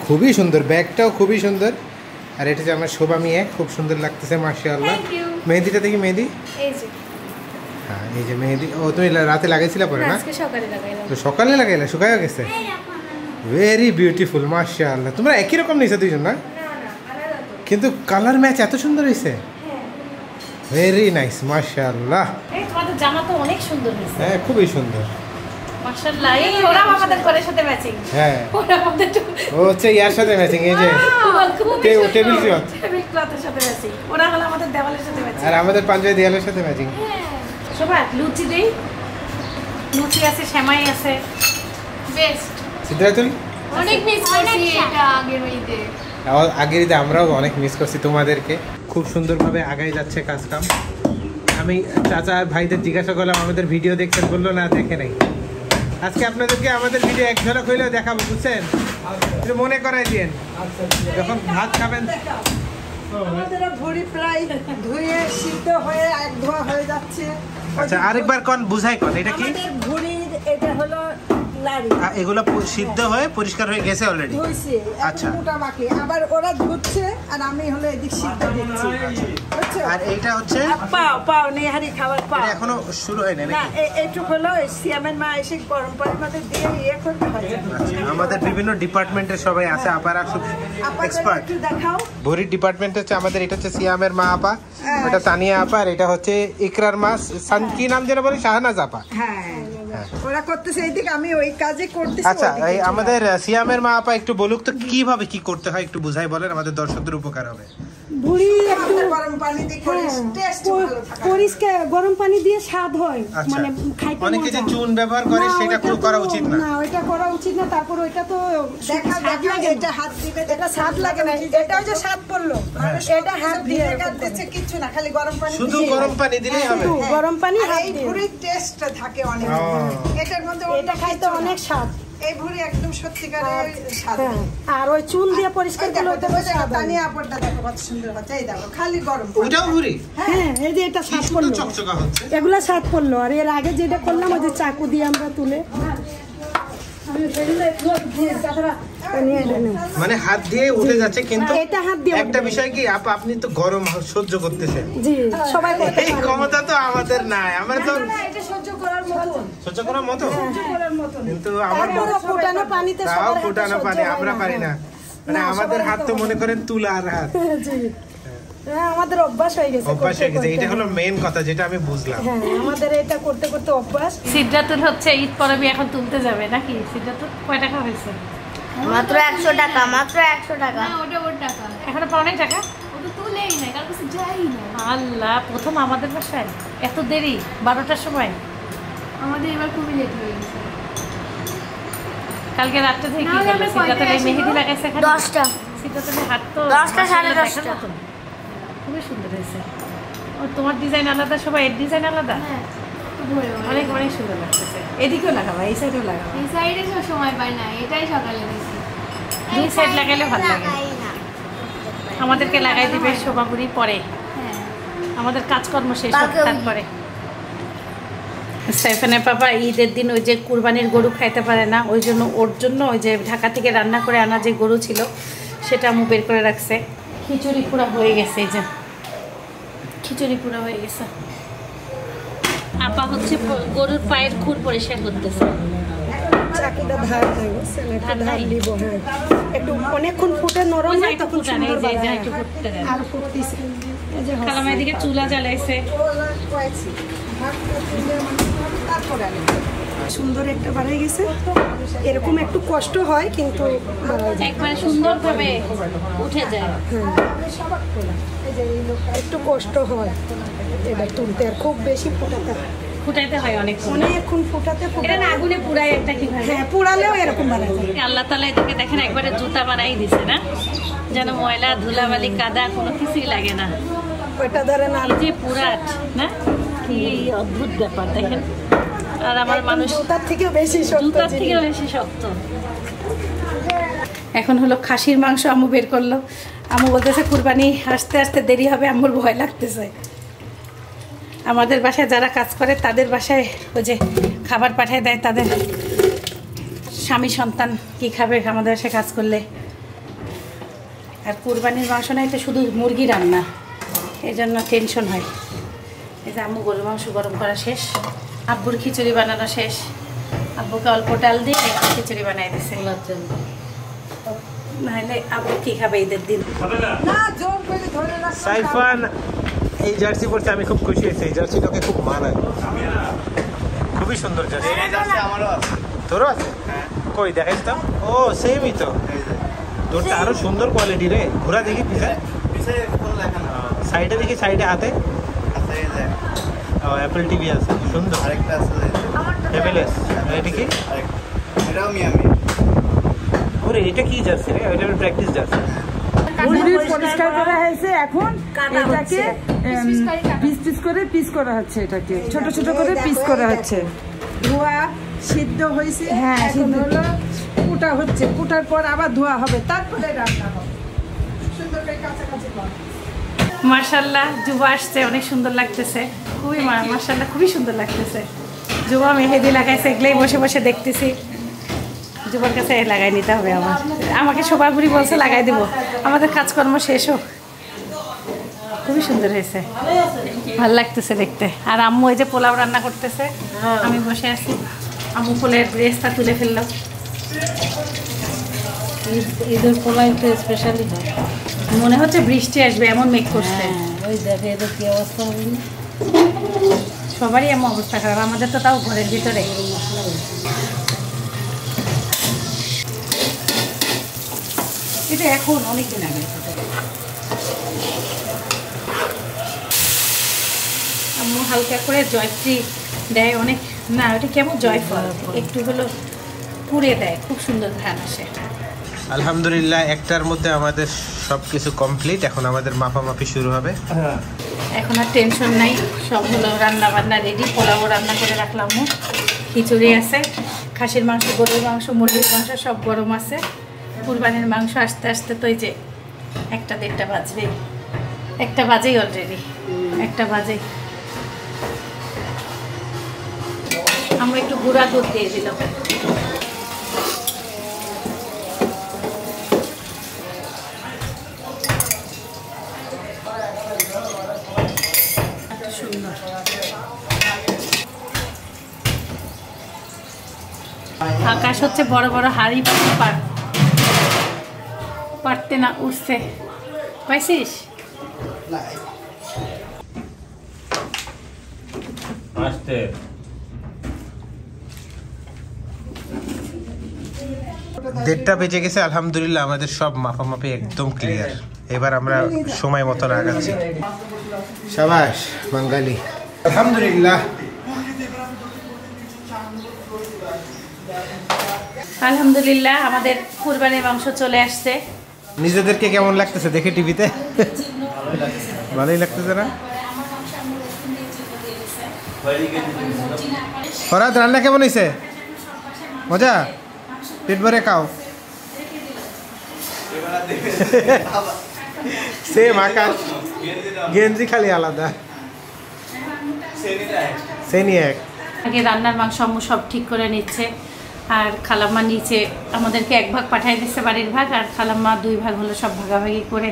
খুবই সুন্দর, ব্যাগটাও খুবই সুন্দর। আর এটা যে আমার শোভা মেয়ে, খুব সুন্দর লাগতেছে মাশাআল্লাহ। মেহেন্দিটা দেখি, মেহেন্দি হ্যাঁ এই যে মেহেন্দি। ও তুমি রাতে লাগাইছিলা পরে না? তো সকালে লাগাইলা, শুকায় গেছে। ভেরি বিউটিফুল মাশাআল্লাহ। তোমরা একই রকম নিয়েছো দুইজন না, কিন্তু কালার ম্যাচ এত সুন্দর হয়েছে। ভেরি নাইস মাশাআল্লাহ। এই তোমাদের জামা তো অনেক সুন্দর হয়েছে। হ্যাঁ খুবই সুন্দর মাশাআল্লাহ। এই ওরা আমাদের ঘরের সাথে ম্যাচিং। হ্যাঁ ওরা আমাদের ও হচ্ছে ইয়ার সাথে ম্যাচিং, এই যে টেবিল ক্লথের সাথে ম্যাচিং, ওরা হলো আমাদের দেওয়ালের সাথে ম্যাচিং, আর আমাদের পাঞ্জাবি দেওয়ালের সাথে ম্যাচিং। সবাই লুচি দেই, লুচি আছে, সেমাই আছে, বেস্ট। সিদ্ধাতুল অনেক মিস করছি এটা আগের ঈদে। আগের ঈদে আমরাও অনেক মিস করছি তোমাদেরকে। খুব সুন্দরভাবে আগাই যাচ্ছে কাজ কাম। আমি চাচা আর ভাইদের জিজ্ঞাসা করলাম আমাদের ভিডিও দেখছেন, বললো না দেখে নাই। আজকে আপনাদেরকে আমাদের ভিডিও এক ঝলক হইলেও দেখাবো, বুঝছেন? মনে করাই দিয়েন যখন ভাত খাবেন। আমাদের ভুঁড়ি প্রায় ধুয়ে সিদ্ধ হয়ে এক ধোয়া হয়ে যাচ্ছে। আচ্ছা আরেকবার কোন বুঝাই কোন এটা কি? আমাদের ভুঁড়ির এটা হলো লাড়ি, এগুলো সিদ্ধ হয়ে পরিষ্কার হয়ে গেছে অলরেডি। ধুইছে, আচ্ছা মোটা বাকি, আবার ওরা ধুচ্ছে আর আমি হলো এদিক সিদ্ধ দিচ্ছি। বুঝছো? আর এইটা হচ্ছে পাও নেহারি খাবার পাও, এখনো শুরু হয়নি না? এইটুক হলো সিয়ামের মা এসে গরম পানির মধ্যে দিয়ে ইয়ে করতে হয়। আমাদের বিভিন্ন ডিপার্টমেন্টের সবাই আছে, আপারা খুব এক্সপার্ট। দেখাও ভরির ডিপার্টমেন্ট হচ্ছে আমাদের, এটা হচ্ছে সিয়ামের মা আপা, এটা তানিয়া আপা, আর এটা হচ্ছে ইকরার মা, কি নাম যেন বলি, শাহনাজ আপা। হ্যাঁ ওরা করতেছে এইদিকে, আমি ওই কাজে করতেছি। আচ্ছা এই আমাদের সিয়ামের মা আপা একটু বলুক তো কিভাবে কি করতে হয়, একটু বুঝাই বলেন, আমাদের দর্শকদের উপকার হবে। ভুড়ি একটু গরম পানি দিয়ে টেস্ট ভালো থাকে, পরিষ্কার গরম পানি দিয়ে স্বাদ হয়, মানে খাইতে অনেকে যে চুন ব্যবহার করে সেটা কোনো করা উচিত না। না, ওইটা করা উচিত না। তারপর ওইটা তো দেখা এটা হাত দিবে, এটা স্বাদ লাগে না, এটাও যে স্বাদ পড়লো, এটা হাত দিয়ে কাটতেছে কিছু না, খালি গরম পানি, শুধু গরম পানি দিলেই হবে। গরম পানি হাত এই দিয়ে ভুড়ির টেস্টটা থাকে অনেক, এটার মধ্যে এটা খাইতে অনেক স্বাদ। এই ভুড়ি একদম সত্যিকারের স্বাদ। আর ওই চুন দিয়ে পরিষ্কার করলে ওটা স্বাদ। তানিয়া আপড়টা দেখো কত সুন্দর হচ্ছে, এই দেখো খালি গরম। ওটাও ভুড়ি? হ্যাঁ, এই যে এটা স্বাদ পড়লো, চকচকা হচ্ছে, এগুলা স্বাদ পড়লো। আর এর আগে যেটা করলাম ওই যে চাকু দিয়ে আমরা তুলে, মানে হাত দিয়ে উঠে যাচ্ছে, কিন্তু এটা হাত দিয়ে একটা বিষয় কি আপনি তো গরম সহ্য করতেছেন, জি সবাই করতে এই ক্ষমতা তো আমাদের নাই, আমরা তো এটা সহ্য করার মতো, সহ্য করার মতো, কিন্তু আমার ফুটানো পানিতে তাও ফুটানো পানি আমরা পারি না, মানে আমাদের হাত তো মনে করেন তুলার হাত। জি, আমাদের অভ্যাস হয়ে গেছে, অভ্যাস হয়ে গেছে, এটা হলো মেইন কথা যেটা আমি বুঝলাম। হ্যাঁ, আমাদের এটা করতে করতে অভ্যাস। সিদ্ধাতুল হচ্ছে ঈদ পরবি এখন তুলতে যাবে নাকি? সিদ্ধাতুল কয় টাকা হয়েছে? মাত্র 100 টাকা, মাত্র 100 টাকা। না, ওটা ওর টাকা, এখনো পাওনি টাকা, ওটা তুলেই না, কার কাছে যাই না। আল্লাহ, প্রথম আমাদের বাসায় এত দেরি, 12টার সময়। আমাদের এবার খুবই লেট হয়ে গেছে। কালকে রাত্রে থেকে কি করবে? সিদ্ধাতুল মেহেদি লাগাইছে এখানে 10টা, সিদ্ধাতুলের হাত তো 10টা 10:30টা, খুবই সুন্দর হয়েছে। ও তোমার ডিজাইন আলাদা, সবাই এর ডিজাইন আলাদা, অনেক অনেক সুন্দর লাগতেছে। এদিকেও লাগাবা, এই সাইডেও লাগাবা। এই সাইডে তো সময় পাই না, এটাই সকালে দিছি। দুই সাইড লাগাইলে ভালো লাগে। আমাদেরকে লাগাই দিবে শোভাপুরি পরে, আমাদের কাজকর্ম শেষ হোক তারপরে। সাইফানের পাপা ঈদের দিন ওই যে কুরবানির গরু খাইতে পারে না, ওই জন্য ওর জন্য ওই যে ঢাকা থেকে রান্না করে আনা যে গরু ছিল সেটা আমু বের করে রাখছে। খিচুড়ি পুরা হয়ে গেছে, এই যে খিচুড়ি পুরা হয়ে গেছে। আপা হচ্ছে গরুর পায়ের খুর পরিষ্কার করতেছে। চাকুটা ধার দেব, সেলেটা ধার দিব। হ্যাঁ, একটু অনেকক্ষণ ফুটে নরম হয় তখন সুন্দর বানায়। একটু ফুটতে দেন। আর ফুটতেছে, এই যে খালামা এদিকে চুলা জ্বালাইছে, সুন্দর একটা বাড়াই গেছে। এরকম একটু কষ্ট হয় কিন্তু একবারে সুন্দরভাবে উঠে যায়। হ্যাঁ, একটু কষ্ট হয় এটা তুলতে, আর খুব বেশি ফুটাইতে হয় অনেকক্ষণ ফুটাতে এটা আগুনে পুরাই একটা কি ভাবে। হ্যাঁ, পুরালেও এরকম বানায়। আল্লাহ তাআলা এদিকে দেখেন একবারে জুতা বানাই দিছে না, যেন ময়লা ধুলাবালি কাদা কোনো কিছুই লাগে না। ওইটা ধরেন আর যে পুরাট না, কি অদ্ভুত ব্যাপার দেখেন। আর আমার মানুষ জুতার থেকেও বেশি শক্ত। এখন হলো খাসির মাংস আম্মু বের করলো। আম্মু বলতেছে কুরবানি আসতে আসতে দেরি হবে, আম্মুর ভয় লাগতেছে। আমাদের বাসায় যারা কাজ করে তাদের বাসায় ওই যে খাবার পাঠিয়ে দেয়, তাদের স্বামী সন্তান কি খাবে আমাদের বাসায় কাজ করলে। আর কুরবানির মাংস নাই তো শুধু মুরগি রান্না, এই জন্য টেনশন হয়। এই যে আম্মু গরুর মাংস গরম করা শেষ, আব্বুর খিচুড়ি বানানো শেষ। আব্বুকে অল্প ডাল দিয়ে খিচুড়ি বানাই দিছে। নাহলে আব্বু কি খাবে ঈদের দিন? সাইফান এই জার্সি পরতে আমি খুব খুশি হয়েছি, এই জার্সিটাকে খুব মানায়, খুবই সুন্দর জার্সি। তোরও আছে? কই দেখাইছ তো? ও সেমই তো, তোরটা আরো সুন্দর কোয়ালিটি রে। ঘোরা দেখি পিছে, সাইডে দেখি, সাইডে হাতে অ্যাপল টিভি আছে, সুন্দর। আরেকটা আছে এমএলএস, এটা কি? এটাও মিয়ামি। ওরে এটা কি জার্সি রে? এটা প্র্যাকটিস জার্সি। মুরগি পরিষ্কার করা হয়েছে, এখন এটাকে পিস করে পিস করা হচ্ছে, এটাকে ছোট ছোট করে পিস করা হচ্ছে। ধোয়া সিদ্ধ হয়েছে, হ্যাঁ সিদ্ধ হলো, কুটা হচ্ছে, কুটার পর আবার ধোয়া হবে, তারপরে রান্না হবে। সুন্দর করে কাছাকাছি করা। মাশাআল্লাহ, যুবা আসছে, অনেক সুন্দর লাগতেছে, খুবই মাশাআল্লাহ খুবই সুন্দর লাগতেছে। যুবা মেহেদি লাগাইছে, এগুলোই বসে বসে দেখতেছি। যুবার কাছে লাগাই নিতে হবে আমার, আমাকে শোভাপুরি বলছে লাগাই দেবো, আমাদের কাজকর্ম শেষ হোক। খুবই সুন্দর হয়েছে, ভালো লাগতেছে দেখতে। আর আম্মু এই যে পোলাও রান্না করতেছে, আমি বসে আছি। আম্মু পোলের ড্রেসটা তুলে ফেললো। ঈদের পোলাও একটু স্পেশালি হয়, মনে হচ্ছে বৃষ্টি আসবে এমন মেঘ করছে। ওই দেখে এদের কি অবস্থা হবে, সবারই এমন অবস্থা খারাপ, আমাদের তো তাও ঘরের ভিতরে। এটা এখন অনেকদিন আগে আম্মু হালকা করে জয়ত্রী দেয় অনেক, না ওটা কেমন জয়ফল একটু হলো পুড়ে দেয়, খুব সুন্দর ঘ্রাণ আসে। আলহামদুলিল্লাহ একটার মধ্যে আমাদের সবকিছু কমপ্লিট। এখন আমাদের মাপামাপি শুরু হবে। এখন আর টেনশন নাই, সব হলো রান্না বান্না রেডি। পোলাও রান্না করে রাখলাম, খিচুড়ি আছে, খাসির মাংস, গরুর মাংস, মুরগির মাংস সব গরম আছে। কুরবানির মাংস আস্তে আস্তে তো এই যে 1-1.5 বাজবে, 1টা বাজেই অলরেডি, 1টা বাজেই। আমরা একটু গুঁড়া দুধ দিয়ে দিলাম। সুন্দর আকাশ হচ্ছে বড় বড় হাড়ি পারতে না উঠছে, পাইছিস? আস্তে 1:30 বেজে গেছে। আলহামদুলিল্লাহ আমাদের সব মাপামাপি একদম ক্লিয়ার। এবার আমরা সময় মতন আগাচ্ছি। শাবাশ বাঙালি, আলহামদুলিল্লাহ। আলহামদুলিল্লাহ আমাদের কুরবানির মাংস চলে আসছে। নিজেদেরকে কেমন লাগতেছে দেখে টিভিতে? ভালোই লাগতেছে না? ফরাদ রান্না কেমন হয়েছে? মজা? পেট ভরে খাও। সেম আকাশ, গেঞ্জি খালি আলাদা। সেনি এক। আগে রান্নার মাংস আম্মু সব ঠিক করে নিচ্ছে, আর খালাম্মা নিচে আমাদেরকে 1 ভাগ পাঠিয়ে দিচ্ছে বাড়ির ভাগ, আর খালাম্মা 2 ভাগ হলো সব ভাগাভাগি করে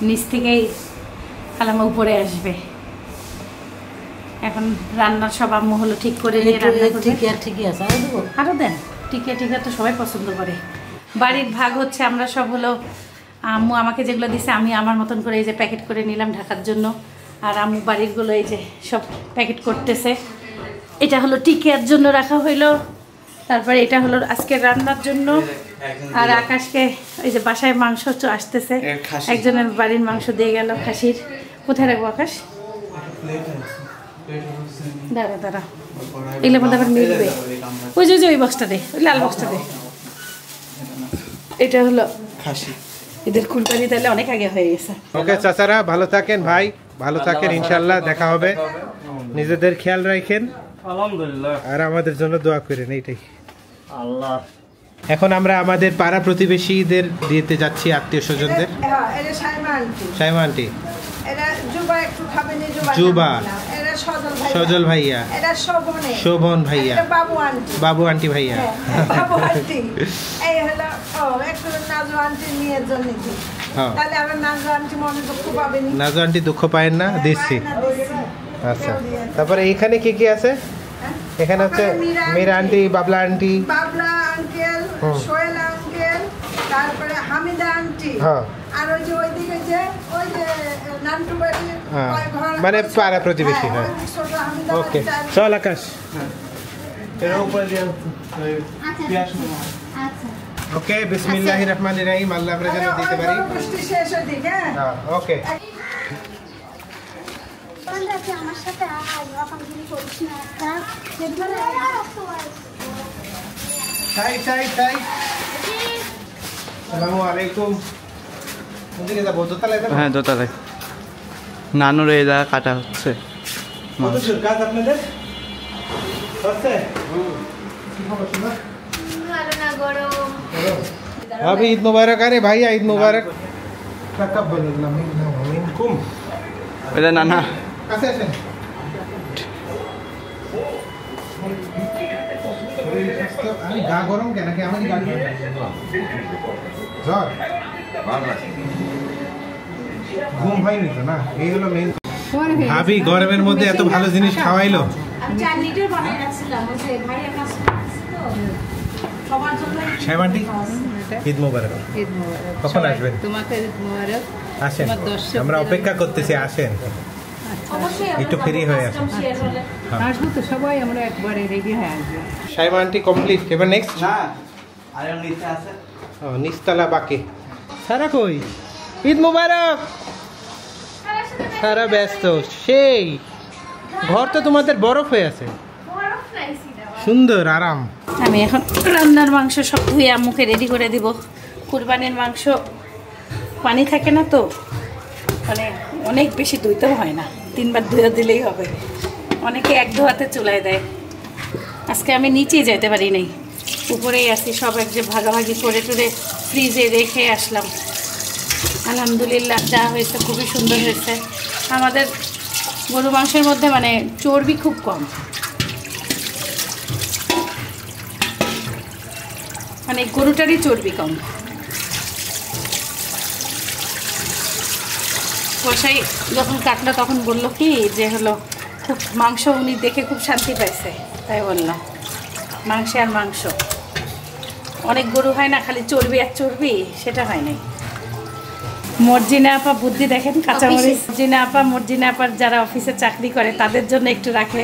নিচ থেকেই খালাম্মা উপরে আসবে। এখন রান্নার সব আম্মু হলো ঠিক করে নিয়ে রান্না করবে। ঠিকই আছে, আরও দেন। টিকিয়া তো সবাই পছন্দ করে। বাড়ির ভাগ হচ্ছে আমরা সব হলো, আম্মু আমাকে যেগুলো দিছে আমি আমার মতন করে এই যে প্যাকেট করে নিলাম ঢাকার জন্য, আর আম্মু বাড়িরগুলো এই যে সব প্যাকেট করতেছে। এটা হলো টিকিয়ার জন্য রাখা হইলো, তারপরে এটা হলো আজকে রান্নার জন্য, আর আকাশকে এই যে বাসায় মাংস আসতেছে, একজনের বাড়ির মাংস দিয়ে গেল খাসির। কোথায় রাখবো আকাশ? দাঁড়া দাঁড়া, এগুলোর মধ্যে আবার মিলবে। ওই যে ওই বক্সটা দে, ওই লাল বক্সটা দে। এটা হলো খাসি, এদের কুরবানি তাহলে অনেক আগে হয়ে গেছে। ওকে চাচারা, ভালো থাকেন ভাই, ভালো থাকেন, ইনশাল্লাহ দেখা হবে। নিজেদের খেয়াল রাখেন আলহামদুলিল্লাহ, আর আমাদের জন্য দোয়া করেন। এইটাই আল্লাহ। এখন আমরা আমাদের পাড়া প্রতিবেশীদের দিতে যাচ্ছি, আত্মীয় স্বজনদের। সাইমা আন্টি, জুবা, সজল ভাইয়া, শোভন ভাইয়া, বাবু আন্টি ভাইয়া। নাজু আন্টি দুঃখ পায়েন না, দিচ্ছি। আচ্ছা, তারপরে এইখানে কি কি আছে? এখানে হচ্ছে মীরা আন্টি, বাবলা আন্টি, সোহেল আঙ্কেল, তারপরে হামিদা আন্টি, আর ওই যে ওইদিকে যে ওই যে নান্টু বাড়ি, মানে পাড়া প্রতিবেশী। হ্যাঁ, ওকে চল আকাশ। ওকে, বিসমিল্লাহির রহমানির রহিম। আল্লাহ আমরা যেন দিতে পারি। হ্যাঁ, ওকে। আমার সাথে করিস না, হ্যাঁ দোতলায় নানুর এই জায়গা কাটা হচ্ছে। अभी ईद मुबारक। अरे भैया ईद मुबारक। नाना গা গরম কেন? আমাদের গাড়ি ঘুম হয়নি তো না, এই হলো মেইন। ভাবি গরমের মধ্যে এত ভালো জিনিস খাওয়াইলো। শাইমান্টি, ঈদ মোবারক। কখন আসবেন? তোমাকে ঈদ মোবারক। আসেন, আমরা অপেক্ষা করতেছি, আসেন একটু ফ্রি হয়ে আসেন। আসবো তো সবাই, আমরা একবারে রেডি হয়ে আসবো। শাইমা আন্টি কমপ্লিট। এবার নেক্সট নিচে আছে, নিচতলা বাকি। সারা কই? ঈদ মোবারক। সারা ব্যস্ত সেই ঘর তো তোমাদের বরফ হয়ে আছে সুন্দর আরাম। আমি এখন রান্নার মাংস সব ধুয়ে আম্মুকে রেডি করে দিব। কুরবানির মাংস পানি থাকে না তো, মানে অনেক বেশি ধুইতেও হয় না, 3 বার ধুয়ে দিলেই হবে। অনেকে এক ধোয়াতে চুলায় দেয়। আজকে আমি নিচেই যেতে পারি নাই, উপরেই আছি। সব এক যে ভাগাভাগি করে টুরে ফ্রিজে রেখে আসলাম। আলহামদুলিল্লাহ যা হয়েছে খুবই সুন্দর হয়েছে। আমাদের গরু মাংসের মধ্যে মানে চর্বি খুব কম, মানে গরুটারই চর্বি কম। কষাই যখন কাটলো তখন বললো কি যে হলো খুব মাংস উনি দেখে খুব শান্তি পাইছে, তাই বললাম মাংসে আর মাংস। অনেক গরু হয় না খালি চর্বি আর চর্বি, সেটা হয় নাই। মর্জিনা আপা বুদ্ধি দেখেন, কাঁচামরিচ। মর্জিনা আপার যারা অফিসে চাকরি করে তাদের জন্য একটু রাখে,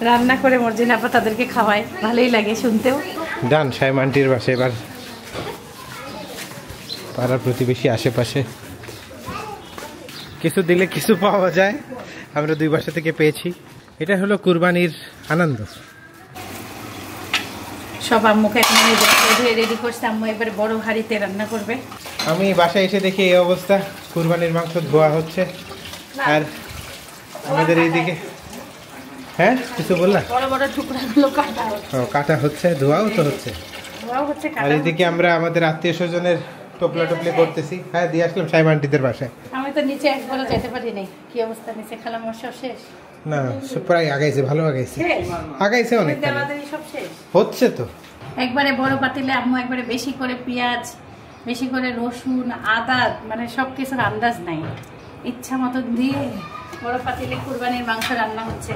রান্না করে মর্জিনা আপা তাদেরকে খাওয়ায়, ভালোই লাগে শুনতেও। ডান সাইম আন্টির বাসে এবার পাড়ার প্রতিবেশী আশেপাশে কিছু দিলে কিছু পাওয়া যায়, আমরা 2 বাসা থেকে পেয়েছি। এটা হলো কুরবানির আনন্দ। সব আম্মুকে রেডি করছে, আম্মু এবার বড় হাঁড়িতে রান্না করবে। আমি বাসায় এসে দেখি এই অবস্থা, কুরবানির মাংস ধোয়া হচ্ছে। আর আমাদের এইদিকে হ্যাঁ কিছু বললা, বড় বড় টুকরাগুলো কাটা হচ্ছে। কাটা হচ্ছে, ধোয়াও তো হচ্ছে। আর এইদিকে আমরা আমাদের আত্মীয় স্বজনের টোপলা টপলি করতেছি। হ্যাঁ দিয়ে আসলাম সাইম আন্টিদের বাসায়। আমি তো নিচে একবারও যেতে পারি নাই। কি অবস্থা নিচে? খালাম সব শেষ না, প্রায় আগাইছে, ভালো আগাইছে, আগাইছে অনেক সব শেষ হচ্ছে তো। একবারে বড় পাতিলে আম্মু একবারে বেশি করে পেঁয়াজ, বেশি করে রসুন, আদা, মানে সব কিছুর আন্দাজ নাই, ইচ্ছা মতো দিয়ে বড় পাতিলে কুরবানির মাংস রান্না হচ্ছে।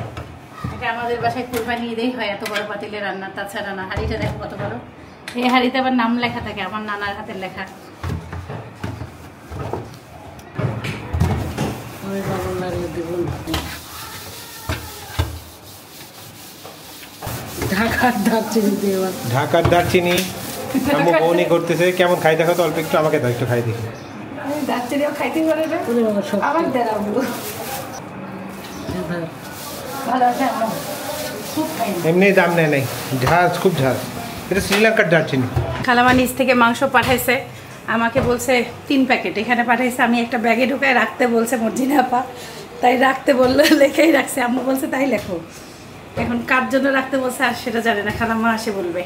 এটা আমাদের বাসায় কুরবানি ঈদেই হয় এত বড় পাতিলে রান্না, তাছাড়া না। হাঁড়িটা দেখো কত বড়। এই হাঁড়িতে আবার নাম লেখা থাকে, আমার নানার হাতের লেখা। ঢাকার দারচিনি আম্মু বউনি করতেছে। কেমন খাই দেখো তো, অল্প একটু আমাকে দাও, একটু খাই দেখি। দারচিনিও খাইতে পারে না, আবার দেরাও ভালো আছে। এমনি দাম নেয় নাই, ঝাঁজ খুব ঝাঁজ। এটা শ্রীলঙ্কার দারচিনি। খালামা নিচ থেকে মাংস পাঠাইছে, আমাকে বলছে 3 প্যাকেট এখানে পাঠাইছে। আমি একটা ব্যাগে ঢুকায় রাখতে বলছে মর্জিনা আপা, তাই রাখতে বললো, লেখেই রাখছে। আম্মু বলছে তাই লেখো। এখন কার জন্য রাখতে বলছে আর সেটা জানে না, খালাম্মা আসে বলবে।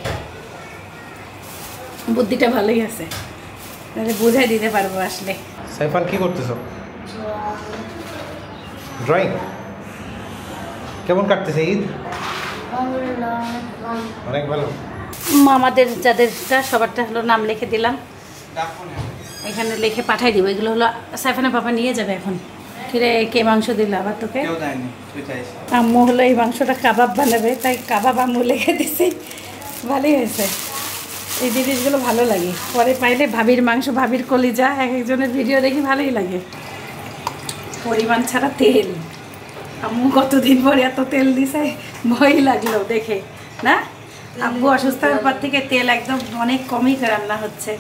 বুদ্ধিটা ভালোই আছে, বুঝাই দিতে পারবো আসলে। সাইফান কি করতেছো? ড্রয়িং। কেমন কাটতেছে ঈদ? অনেক ভালো। আমাদের যাদেরটা সবারটা হলো নাম লিখে দিলাম, এখানে লিখে পাঠাই দিব। এগুলো হলো সাইফানের বাবা নিয়ে যাবে এখন। কিরে কে মাংস দিল আবার তোকে? আম্মু হলো এই মাংসটা কাবাব বানাবে, তাই কাবাব আম্মু লিখে দিছি। ভালোই হয়েছে, এই জিনিসগুলো ভালো লাগে। পরে পাইলে ভাবির মাংস, ভাবির কলিজা, এক একজনের ভিডিও দেখি ভালোই লাগে। পরিমাণ ছাড়া তেল, আম্মু কতদিন পরে এত তেল দিছে, ভয় লাগলো দেখে না। আব্বু অসুস্থ হওয়ার পর থেকে তেল একদম অনেক কমই রান্না হচ্ছে।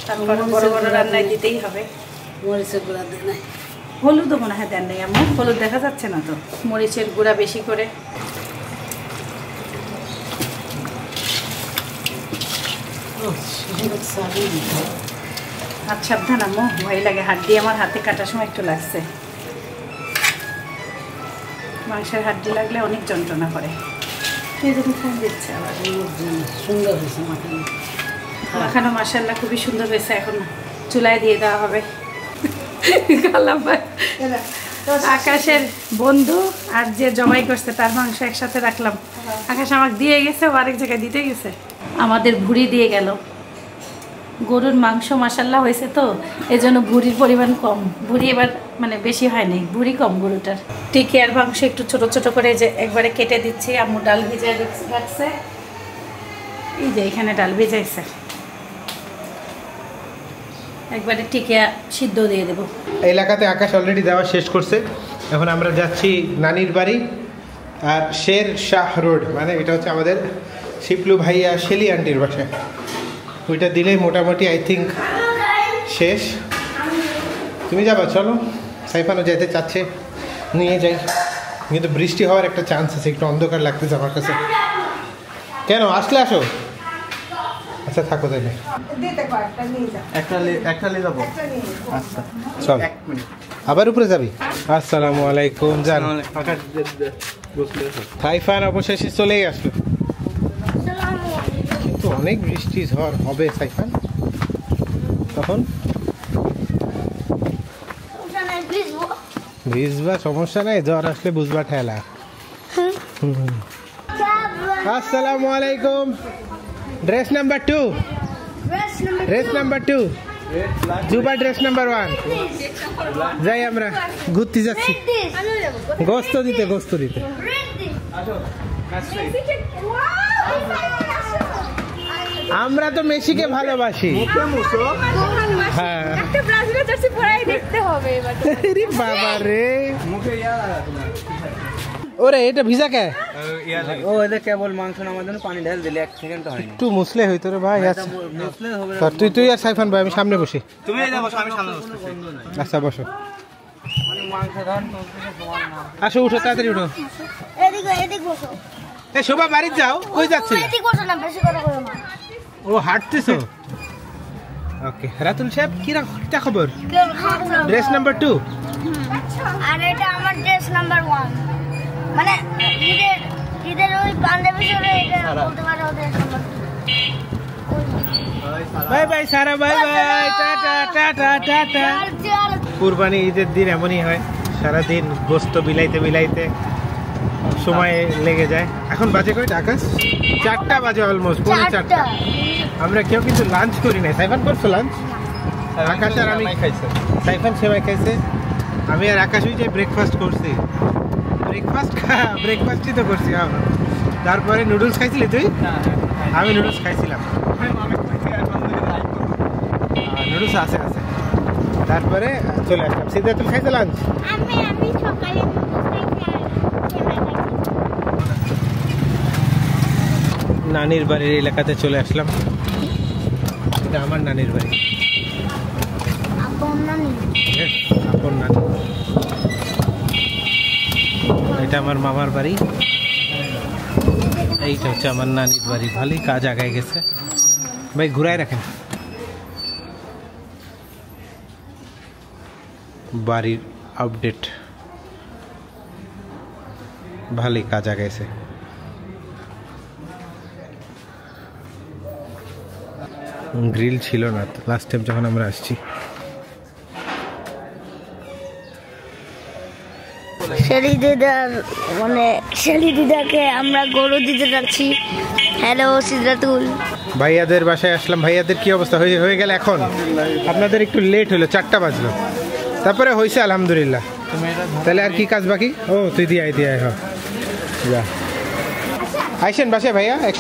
তারপর বড় বড় রান্নায় দিতেই হবে। মরিচের গুঁড়া দেয় না, হলুদও মনে হয় দেন নাই আম্মু, হলুদ দেখা যাচ্ছে না তো। মরিচের গুঁড়া বেশি করে। হাত সাবধান আম্মু, ভয় লাগে। হাত দিয়ে আমার হাতে কাটার সময় একটু লাগছে। মাংসের হাড্ডি লাগলে অনেক যন্ত্রণা করে। ফোন দিচ্ছে আবার। সুন্দর হয়েছে মাখানো, মাখানো মাশাআল্লাহ খুবই সুন্দর হয়েছে। এখন চুলায় দিয়ে দেওয়া হবে। আকাশের বন্ধু আর যে জবাই করছে তার মাংস একসাথে রাখলাম। আকাশ আমাকে দিয়ে গেছে, ও আরেক জায়গায় দিতে গেছে। আমাদের ভুঁড়ি দিয়ে গেল। গরুর মাংস মাশাআল্লাহ হয়েছে তো, এই জন্য ভুঁড়ির পরিমাণ কম। ভুঁড়ি এবার মানে বেশি হয় নাই, ভুঁড়ি কম গরুটার। টিকি আর মাংস একটু ছোট ছোট করে যে একবারে কেটে দিচ্ছি। আম্মু ডাল ভিজায় রাখছে, এই যে এখানে ডাল ভিজাইছে। একবারে টিকিয়া সিদ্ধ দিয়ে দেবো। এলাকাতে আকাশ অলরেডি দেওয়া শেষ করছে। এখন আমরা যাচ্ছি নানির বাড়ি, আর শের শাহ রোড, মানে এটা হচ্ছে আমাদের শিপলু ভাইয়া শেলি আন্টির বাসায়। ওইটা দিলেই মোটামুটি আই থিঙ্ক শেষ। তুমি যাবা? চলো, সাইফানও যেতে চাচ্ছে। নিয়ে যাই, কিন্তু বৃষ্টি হওয়ার একটা চান্স আছে, একটু অন্ধকার লাগতেছে আমার কাছে। কেন আসলে আসো, আচ্ছা থাকো তাইলে। একটা নিয়ে যাবো। আচ্ছা চল, আবার উপরে যাবি? আসসালামু আলাইকুম। জান সাইফান অবশেষে চলেই আসলো, কিন্তু অনেক বৃষ্টি ঝড় হবে সাইফান তখন। ভিজবা সমস্যা নাই, জ্বর আসলে বুঝবা ঠেলা। আসসালামু আলাইকুম। Dress number 2, dress number 2, Juba dress number 1। যাই আমরা ঘুরতে যাচ্ছি, গোস্ত দিতে, গোস্ত দিতে। আমরা তো মেসিকে ভালোবাসি। হ্যাঁ বাবা রে, ওরে এটা ভিজা কে? ও এটা কেবল মাংস নামার জন্য পানি ঢেল দিলে 1 সেকেন্ড হয়নি। একটু মুসলে হইতো রে ভাই। আচ্ছা তুই আর সাইফান ভাই আমি সামনে বসি। তুমি এই বসো, আমি সামনে বসতেছি। আচ্ছা বসো। মানে মাংস ধান তো সমান না। আসো উঠো, তাড়াতাড়ি উঠো। এদিক বসো। এ শোভা বাড়ি যাও, কই যাচ্ছিস? এদিক বসো না, বেশি কথা বলো না। ও হাঁটতেছো? ওকে রাতুল সাহেব কি খবর? ড্রেস নাম্বার 2 আর এটা আমার ড্রেস নাম্বার 1, মানে ঈদের ওই পাঞ্জাবি চলে, এটা বলতে পারো dress number 2। Bye bye Sara, bye bye, tata tata tata. কুরবানি ঈদের দিন এমনই হয়, সারাদিন গোস্ত বিলাইতে বিলাইতে সময় লেগে যায়। এখন বাজে কয়টা আকাশ? 4টা বাজে, অলমোস্ট 4:45। আমরা কেউ কিন্তু লাঞ্চ করি নাই। সাইফান করছো লাঞ্চ? আকাশ আর আমি খাইছে। সাইফান সেমাই খাইছে, আমি আর আকাশ ওই যে ব্রেকফাস্ট করছি। ব্রেকফাস্টই তো করছি। তারপরে নুডলস খাইছিলি তুই? আমি নুডলস খাইছিলাম, নুডলস আছে। তারপরে চলে আসলাম। সিদ্ধার্থ খাইছে লাঞ্চ? আমি সকালে নানির বাড়ির এলাকাতে চলে আসলাম। এটা আমার নানির বাড়ি, আপন নানি। এটা আমার মামার বাড়ি, এইটা হচ্ছে আমার নানির বাড়ি। ভালোই কাজ আগায় গেছে ভাই, ঘুরাই রাখেন। বাড়ির আপডেট, ভালোই কাজ আগাইছে। গ্রিল ছিল না লাস্ট টাইম যখন আমরা আসছি। শেলি দিদাকে আমরা গরু দিতে যাচ্ছি। হ্যালো সিদ্ধাতুল, ভাইয়াদের বাসায় আসলাম। ভাইয়াদের কি অবস্থা হয়ে গেল? এখন আপনাদের একটু লেট হলো, 4টা বাজলো, তারপরে হয়েছে আলহামদুলিল্লাহ। তাহলে আর কি কাজ বাকি? ও তুই দিয়ে হ্যাঁ যা। আইসেন বাসায় ভাইয়া, এক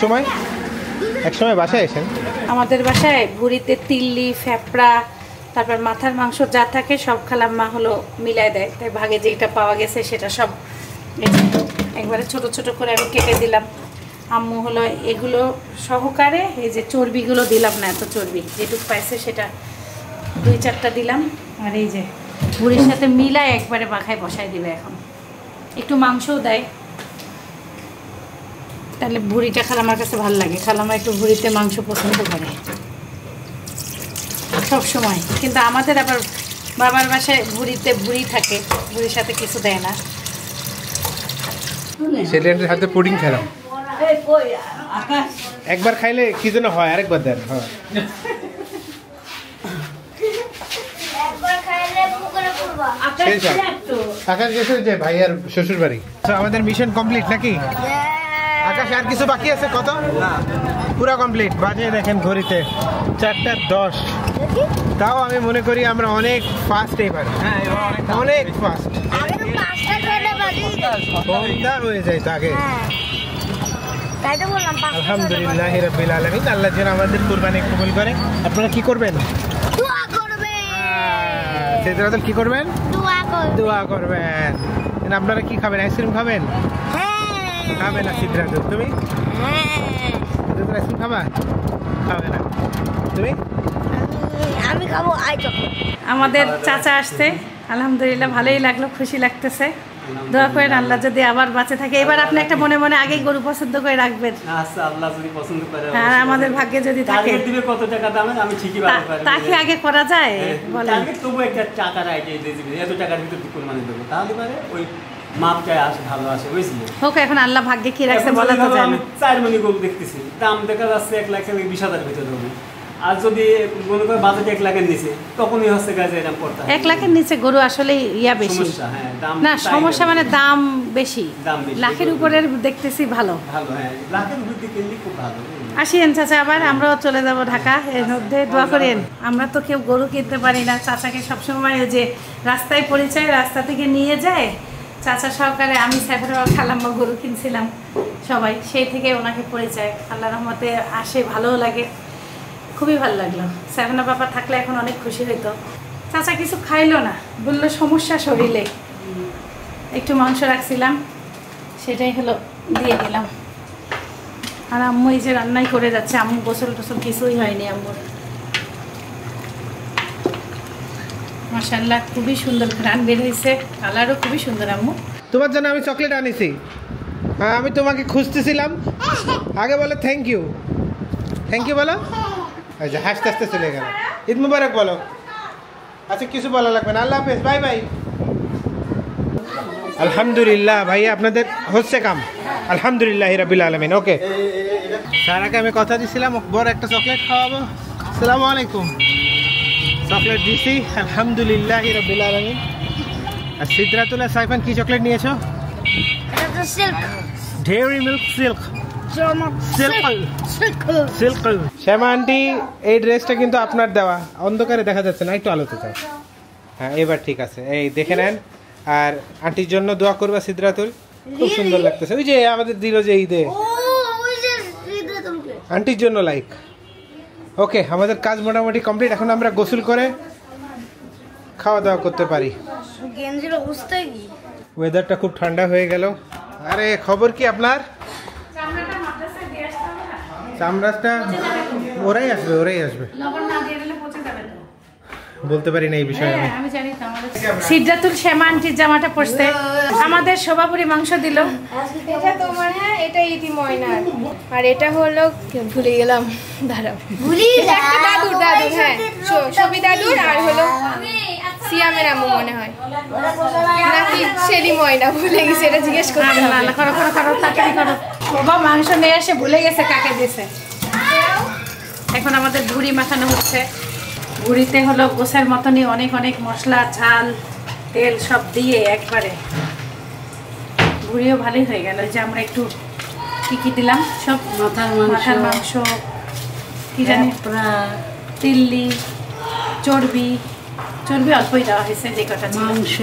সময় বাসায় আসেন। আমাদের বাসায় ভুড়িতে তিল্লি, ফেপড়া, তারপর মাথার মাংস যা থাকে সব খালাম্মা হলো মিলাই দেয়। তাই ভাগে যেটা পাওয়া গেছে সেটা সব একবারে ছোট ছোট করে আমি কেটে দিলাম। আম্মু হলো এগুলো সহকারে এই যে চর্বিগুলো দিলাম না, এত চর্বি যেটুকু পাইছে সেটা 2-4টা দিলাম। আর এই যে ভুড়ির সাথে মিলাই একবারে মাখায় বসাই দিবে। এখন একটু মাংসও দেয়, তাহলে ভুড়িটা খালামার কাছে ভালো লাগে। খালামা একটু ভুড়িতে মাংস পছন্দ করে সব সময়, কিন্তু আমাদের আবার বাবার বাসায় ভুড়িতে ভুড়ি থাকে, ভুড়ির সাথে কিছু দেয় না। সেলিয়ানের হাতে পুডিং খেলাম, একবার খাইলে কি যেন হয়, আরেকবার দেন। হ্যাঁ আকাশ গেছে যে ভাইয়ার শ্বশুর বাড়ি। আমাদের মিশন কমপ্লিট নাকি আকাশ? আর কিছু বাকি আছে? কত? পুরো কমপ্লিট। বাজে দেখেন ঘড়িতে 4:10। তাও আমি মনে করি আমরা অনেক ফাস্ট এবার, অনেক ফাস্ট। সন্ধ্যা হয়ে যায় আগে। আলহামদুলিল্লাহ রাব্বিল আলামিন, আল্লাহ যেন আমাদের কুরবানি কবুল করে। আপনারা কি করবেন? সিদ্ধার্থ কি করবেন? দোয়া করবেন। আপনারা কি খাবেন? আইসক্রিম খাবেন? খাবে না সিদ্ধার্থ? তুমি আইসক্রিম খাবা? খাবে না তুমি? আমি খাবো আই চকলেট। আমাদের চাচা আসতে আলহামদুলিল্লাহ ভালোই লাগলো, খুশি লাগতেছে। দোয়া করেন আল্লাহ যদি আবার বাঁচে থাকে। এবার আপনি একটা মনে মনে আগেই গরু পছন্দ করে রাখবেন। আচ্ছা, আল্লাহ যদি পছন্দ করে আর আমাদের ভাগ্যে যদি থাকে টার্গেট দিবে কত টাকা দামে আমি ঠিকই বাড়াতে পারি। তাকে আগে করা যায় বলেন। টার্গেট তবু একটা টাকার আইডিয়া দিয়ে দিবে, এত টাকার ভিতর কুরবানি দেব, তাহলে পারে ওই মাপটাই আসে, ভালো আসে, বুঝলি? হোক, এখন আল্লাহ ভাগ্যে কি রাখছে বলা তো যায় না। 4 মণি গরু দেখতেছি, দাম দেখা যাচ্ছে 1,20,000 ভিতরে হবে। আর যদি মনে করে বাজেট 1 লাখের নিচে, তখনই হচ্ছে গাছে এরকম পড়তে 1 লাখের নিচে গরু আসলে ইয়া বেশি না, সমস্যা মানে দাম বেশি। লাখের উপরের দেখতেছি ভালো ভালো, হ্যাঁ লাখের উপর দিকে কিনলে খুব ভালো। আসেন চাচা, আবার আমরাও চলে যাব ঢাকা, এর মধ্যে দোয়া করেন। আমরা তো কেউ গরু কিনতে পারি না, চাচাকে সবসময় যে রাস্তায় পরিচয়, রাস্তা থেকে নিয়ে যায় চাচা সহকারে। আমি সাইফানের খালাম্মা গরু কিনছিলাম সবাই, সেই থেকে ওনাকে পরিচয়। আল্লাহ রহমতে আসে, ভালোও লাগে, খুবই ভালো লাগলো। সাইফানের বাবা থাকলে এখন অনেক খুশি হইতো। চাচা কিছু খাইলো না, বললো সমস্যা শরীরে। একটু মাংস রাখছিলাম, সেটাই হলো দিয়ে দিলাম। আর আম্মু এই যে রান্নাই করে যাচ্ছে, আম্মু গোসল টোসল কিছুই হয়নি আম্মুর। মাশাআল্লাহ খুবই সুন্দর ঘ্রাণ বের হয়েছে, কালারও খুবই সুন্দর। আম্মু তোমার জন্য আমি চকলেট আনিছি। হ্যাঁ, আমি তোমাকে খুঁজতেছিলাম। আগে বলো থ্যাংক ইউ, থ্যাংক ইউ বলো। আচ্ছা, হাসতে হাসতে চলে গেল। ঈদ মুবারক বলো। আচ্ছা, কিছু বলা লাগবে না, আল্লাহ হাফেজ, বাই বাই। আলহামদুলিল্লাহ ভাইয়া, আপনাদের হচ্ছে কাম। আলহামদুলিল্লাহ রাব্বিল আলামিন। ওকে, সারাকে আমি কথা দিছিলাম বড় একটা চকলেট খাওয়াবো। আসসালামু আলাইকুম। চকলেট দিছি, আলহামদুলিল্লাহ রাব্বিল আলামিন। আর সিদরাতুল্লাহ সাইফান কি চকলেট নিয়েছো? Dairy Milk Silk. Shyama aunty, এই ড্রেসটা কিন্তু আপনার দেওয়া, অন্ধকারে দেখা যাচ্ছে না, একটু আলোতে চাও। হ্যাঁ, এবার ঠিক আছে, এই দেখে নেন। আর আন্টির জন্য দোয়া করবা সিদরাতুল, খুব সুন্দর লাগতেছে। ওই যে আমাদের দিল যে ঈদে, আন্টির জন্য লাইক। ওকে, আমাদের কাজ মোটামুটি কমপ্লিট। এখন আমরা গোসল করে খাওয়া দাওয়া করতে পারি। ওয়েদারটা খুব ঠান্ডা হয়ে গেল। আরে খবর কি আপনার? চামড়াটা ওরাই আসবে, ওরাই আসবে, বলতে পারি না এই বিষয়ে আমি। সিদরাতুল শ্যামা আন্টির জামাটা পরছে, আমাদের শোভাপুরি মাংস দিল। এটা তোমার, হ্যাঁ এটা ইতি ময়নার, আর এটা হলো ভুলে গেলাম, দাঁড়াও একটা দাদুর, দাদুর, হ্যাঁ ছবি দাদুর, আর হলো সিয়ামের আম্মু মনে হয়, নাকি সেলি ময়না, ভুলে গেছে, এটা জিজ্ঞেস করতে হবে। করো করো করো, তাড়াতাড়ি করো। বাবা মাংস নিয়ে এসে ভুলে গেছে কাকে দিছে। এখন আমাদের ভুড়ি মাখানো হচ্ছে। ভুড়িতে হলো গোছের মতনই অনেক অনেক মশলা, ঝাল, তেল সব দিয়ে একবারে। ভুড়িও ভালোই হয়ে গেল। যে আমরা একটু কি কি দিলাম, সব মাথার মাংস, কি জানি তিল্লি, চর্বি, চর্বি অল্পই দেওয়া হয়েছে, যে কটা মাংস।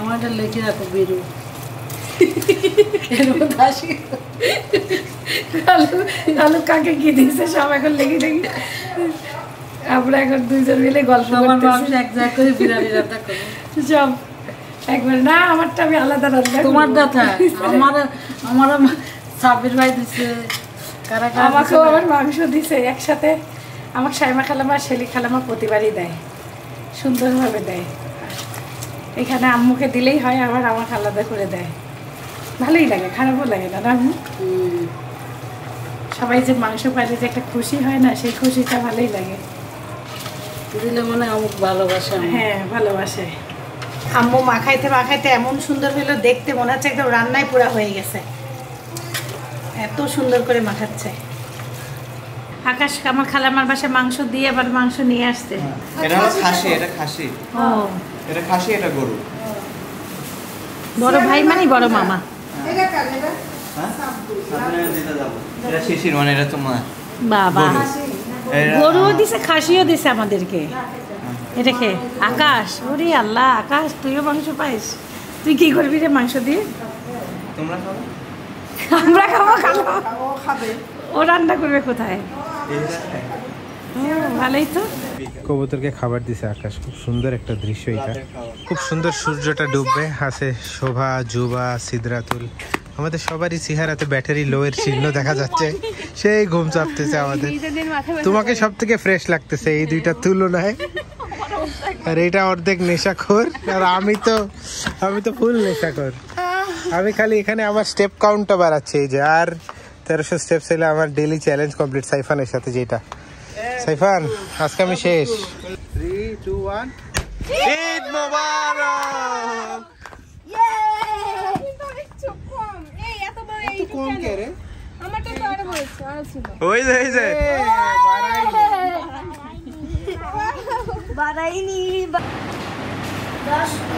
আমাদের লেগে রাখো বেরো, আলু কাকে কি দিয়েছে সব এখন লেগে দেখি। আমরা এখন দুইজন মিলে গল্প করতেছি, এক জায়গা করে বিরানি রান্না করো সব একবার। না, আমারটা আমি আলাদা রান্না, তোমার কথা আমার সাবির ভাই দিছে, আমাকেও আবার মাংস দিছে একসাথে। আমার সাইমা খালামা, শেলি খালামা প্রতিবারই দেয়, সুন্দরভাবে দেয়। এখানে আম্মুকে দিলেই হয়, আবার আমাকে আলাদা করে দেয়। ভালোই লাগে, খারাপও লাগে না আম্মু। সবাই যে মাংস পাইলে যে একটা খুশি হয় না, সেই খুশিটা ভালোই লাগে। দিলে মনে অমুক ভালোবাসে। হ্যাঁ, ভালোবাসে। আম্মু মাখাইতে মাখাইতে এমন সুন্দর হলো দেখতে, মনে হচ্ছে একদম রান্নায় পুরা হয়ে গেছে, এত সুন্দর করে মাখাচ্ছে। আকাশ আমার খালামার বাসায় মাংস দিয়ে আবার মাংস নিয়ে আসছে। এটা খাসি, এটা খাসি। ও, এটা খাসি, এটা গরু। বড় ভাই মানে বড় মামা। এটা শিশির, মানে এটা তোমার বাবা। গরুও দিছে, খাসিও দিছে আমাদেরকে। এটা খেয়ে আকাশ, ওরে আল্লাহ, আকাশ তুইও মাংস পাইস, তুই কি করবি রে মাংস দিয়ে? তোমরা খাবে, আমরা খাবো, খাবে। ও রান্না করবে কোথায়? ভালোই তো। কবুতরকে খাবার দিছে আকাশ, খুব সুন্দর একটা দৃশ্য এটা। খুব সুন্দর সূর্যটা ডুববে, আছে শোভা, জুবা, সিদরাতুল, আমাদের সবারই চেহারাতে ব্যাটারি লো এর চিহ্ন দেখা যাচ্ছে। সেই ঘুম চাপতেছে আমাদের। তোমাকে সব থেকে ফ্রেশ লাগতেছে এই দুইটার তুলনায়। আর এটা অর্ধেক নেশাখোর, আর আমি তো ফুল নেশাখোর। আমি খালি এখানে আমার স্টেপ কাউন্টটা বাড়াচ্ছি, এই যে আর 1300 স্টেপস হলে আমার ডেইলি চ্যালেঞ্জ কমপ্লিট সাইফানের সাথে। যেটা সাইফান, আজকে আমি শেষ। 3 2 1 ঈদ মোবারক। কম কে রে? আমারটা তো আরো হয়েছে, আরো ছিল। ওই যে বাড়াইনি।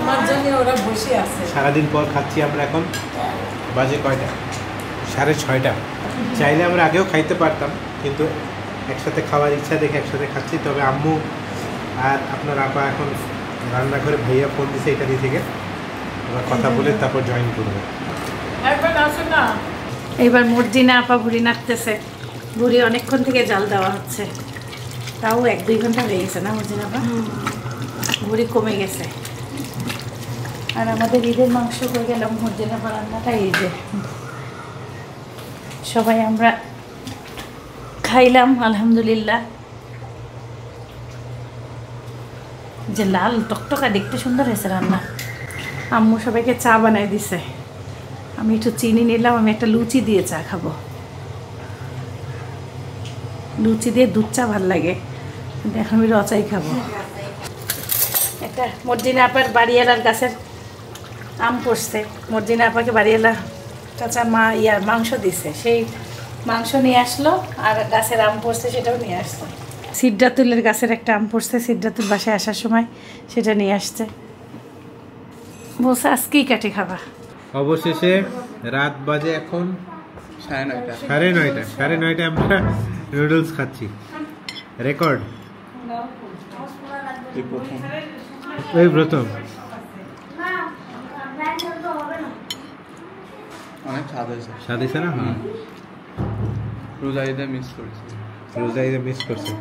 আমার জন্য ওরা বসে আছে। সারাদিন পর খাচ্ছি আমরা এখন। বাজে কয়টা? 6:30। চাইলে আমরা আগেও খাইতে পারতাম, কিন্তু একসাথে খাওয়ার ইচ্ছা দেখে একসাথে খাচ্ছি। তবে আম্মু আর আপনার আপা এখন রান্নাঘরে, ভাইয়া ফোন দিছে ইতালি থেকে, আমরা কথা বলে তারপর জয়েন করবো। এইবার মর্জিনা আপা ভুড়ি নাড়তেছে। ভুড়ি অনেকক্ষণ থেকে জাল দেওয়া হচ্ছে, তাও 1-2 ঘন্টা হয়ে গেছে না মর্জিনা আপা? ভুড়ি কমে গেছে। আর আমাদের ঈদের মাংস হয়ে গেলাম। মর্জিনা আপা রান্নাটা এই যে সবাই আমরা খাইলাম আলহামদুলিল্লাহ। যে লাল টকটকা, দেখতে সুন্দর হয়েছে রান্না। আম্মু সবাইকে চা বানাই দিছে। আমি একটু চিনি নিলাম, আমি একটা লুচি দিয়ে চা খাবো। লুচি দিয়ে দুধ চা ভাল লাগে, কিন্তু এখন আমি রচাই খাবো। একটা মর্জিনা আপার বাড়িওয়ালার গাছের আম পড়ছে। মর্জিনা আপাকে বাড়িওয়ালা চাচা মাংস দিছে, সেই মাংস নিয়ে আসলো। আর গাছের আম পড়ছে, সেটাও নিয়ে আসছে। সিদ্ধাতুলের গাছের একটা আম পড়ছে, সিদ্ধাতুল বাসায় আসার সময় সেটা নিয়ে আসছে। বলছে আজকেই কাটি খাবা। অবশেষে রাত বাজে এখন 9:30। 9:30 আমরা নুডলস খাচ্ছি। রেকর্ড এই প্রথম। অনেক স্বাদ হয়েছে। স্বাদ হয়েছে না? হ্যাঁ, রোজা ঈদে মিস করেছি। রোজা ঈদে মিস করছে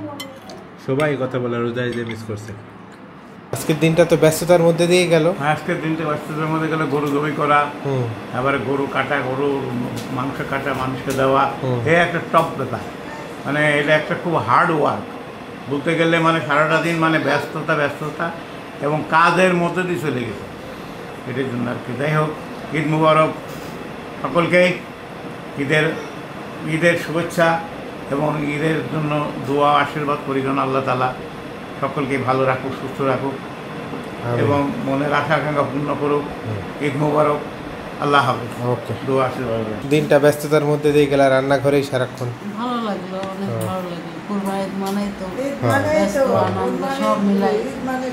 সবাই, কথা বলে রোজা ঈদে মিস করছে। আজকের দিনটা তো ব্যস্ততার মধ্যে দিয়ে গেল। আজকের দিনটা ব্যস্ততার মধ্যে গেল। গরু জবাই করা, আবার গরু কাটা, গরুর মাংস কাটা, মানুষকে দেওয়া, এই একটা টপ ব্যাপার। মানে এটা একটা খুব হার্ড ওয়ার্ক বলতে গেলে। মানে সারাটা দিন মানে ব্যস্ততা এবং কাজের মধ্যে দিয়ে চলে গেছে। এটার জন্য আর কি। যাই হোক, ঈদ মুবারক সকলকেই। ঈদের শুভেচ্ছা এবং ঈদের জন্য দোয়া আশীর্বাদ করি যেন আল্লাহ তাআলা সকলকে ভালো রাখুক, সুস্থ রাখুক এবং মনের আশা আকাঙ্ক্ষা পূর্ণ করুক। ঈদ মোবারক। আল্লাহ হাফেজ। ওকে, দোয়া আশীর্বাদ। দিনটা ব্যস্ততার মধ্যে দিয়ে গেল, রান্নাঘরেই সারাক্ষণ। ভালো লাগলো, অনেক ভালো লাগে। কুরবানি মানেই তো ব্যস্ত, আনন্দ সব মিলাই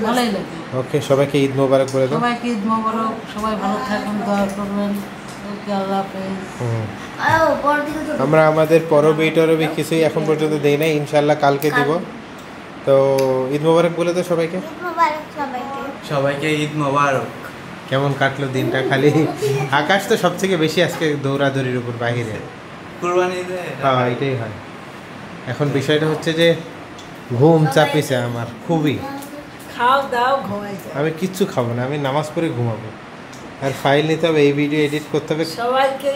ভালোই লাগে। ওকে, সবাইকে ঈদ মোবারক বলে দাও। সবাইকে ঈদ মোবারক। সবাই ভালো থাকুন, দোয়া করবেন। ওকে, আল্লাহ হাফেজ। আমরা আমাদের পরবী কিছুই এখন পর্যন্ত দেই নাই, ইনশাল্লাহ কালকে দিব। তো ঈদ মোবারক বলে দাও সবাইকে। সবাইকে ঈদ মোবারক। কেমন কাটলো দিনটা? খালি আকাশ তো সব থেকে বেশি আজকে দৌড়াদৌড়ির উপর বাহিরে। হ্যাঁ, এটাই হয়। এখন বিষয়টা হচ্ছে যে ঘুম চাপিছে আমার খুবই। খাও দাও, ঘুমাই যাও। আমি কিচ্ছু খাবো না, আমি নামাজ পড়ে ঘুমাবো। আর ফাইল নিতে হবে, এই ভিডিও এডিট করতে হবে। সবাইকে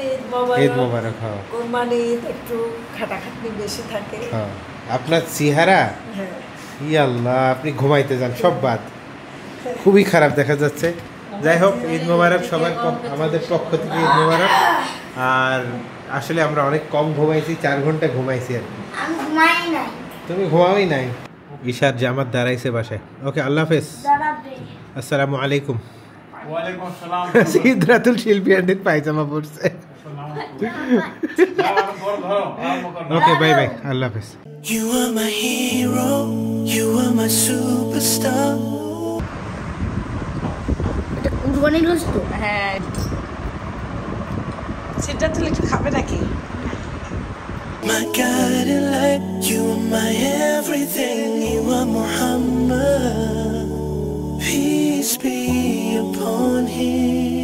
ঈদ মোবারক। হ্যাঁ, কুরবানি ঈদ একটু খাটাখাটনি বেশি থাকে। হ্যাঁ, আপনার চেহারা, আল্লাহ, আপনি ঘুমাইতে যান, সব বাদ, খুবই খারাপ দেখা যাচ্ছে। যাই হোক, ঈদ মোবারক সবার, আমাদের পক্ষ থেকে ঈদ মোবারক। আর আসলে আমরা অনেক কম ঘুমাইছি, 4 ঘন্টা ঘুমাইছি আর কি। তুমি ঘুমাওই নাই। ঈশার জামাত দাঁড়াইছে বাসায়। ওকে, আল্লাহ হাফেজ, আসসালামু আলাইকুম। ওয়ালাইকুম আসসালাম। সিদ্ধাতুল শিল্পী আন্টির পায়জামা পড়ছে। ওকে, বাই বাই, আল্লাহ হাফেজ। You are my hero, you are my superstar. এটা কুরবানির গোশত। হ্যাঁ, সেটা তুই একটু খাবে নাকি? My guiding light, you are my everything, you are Muhammad. Peace be upon him.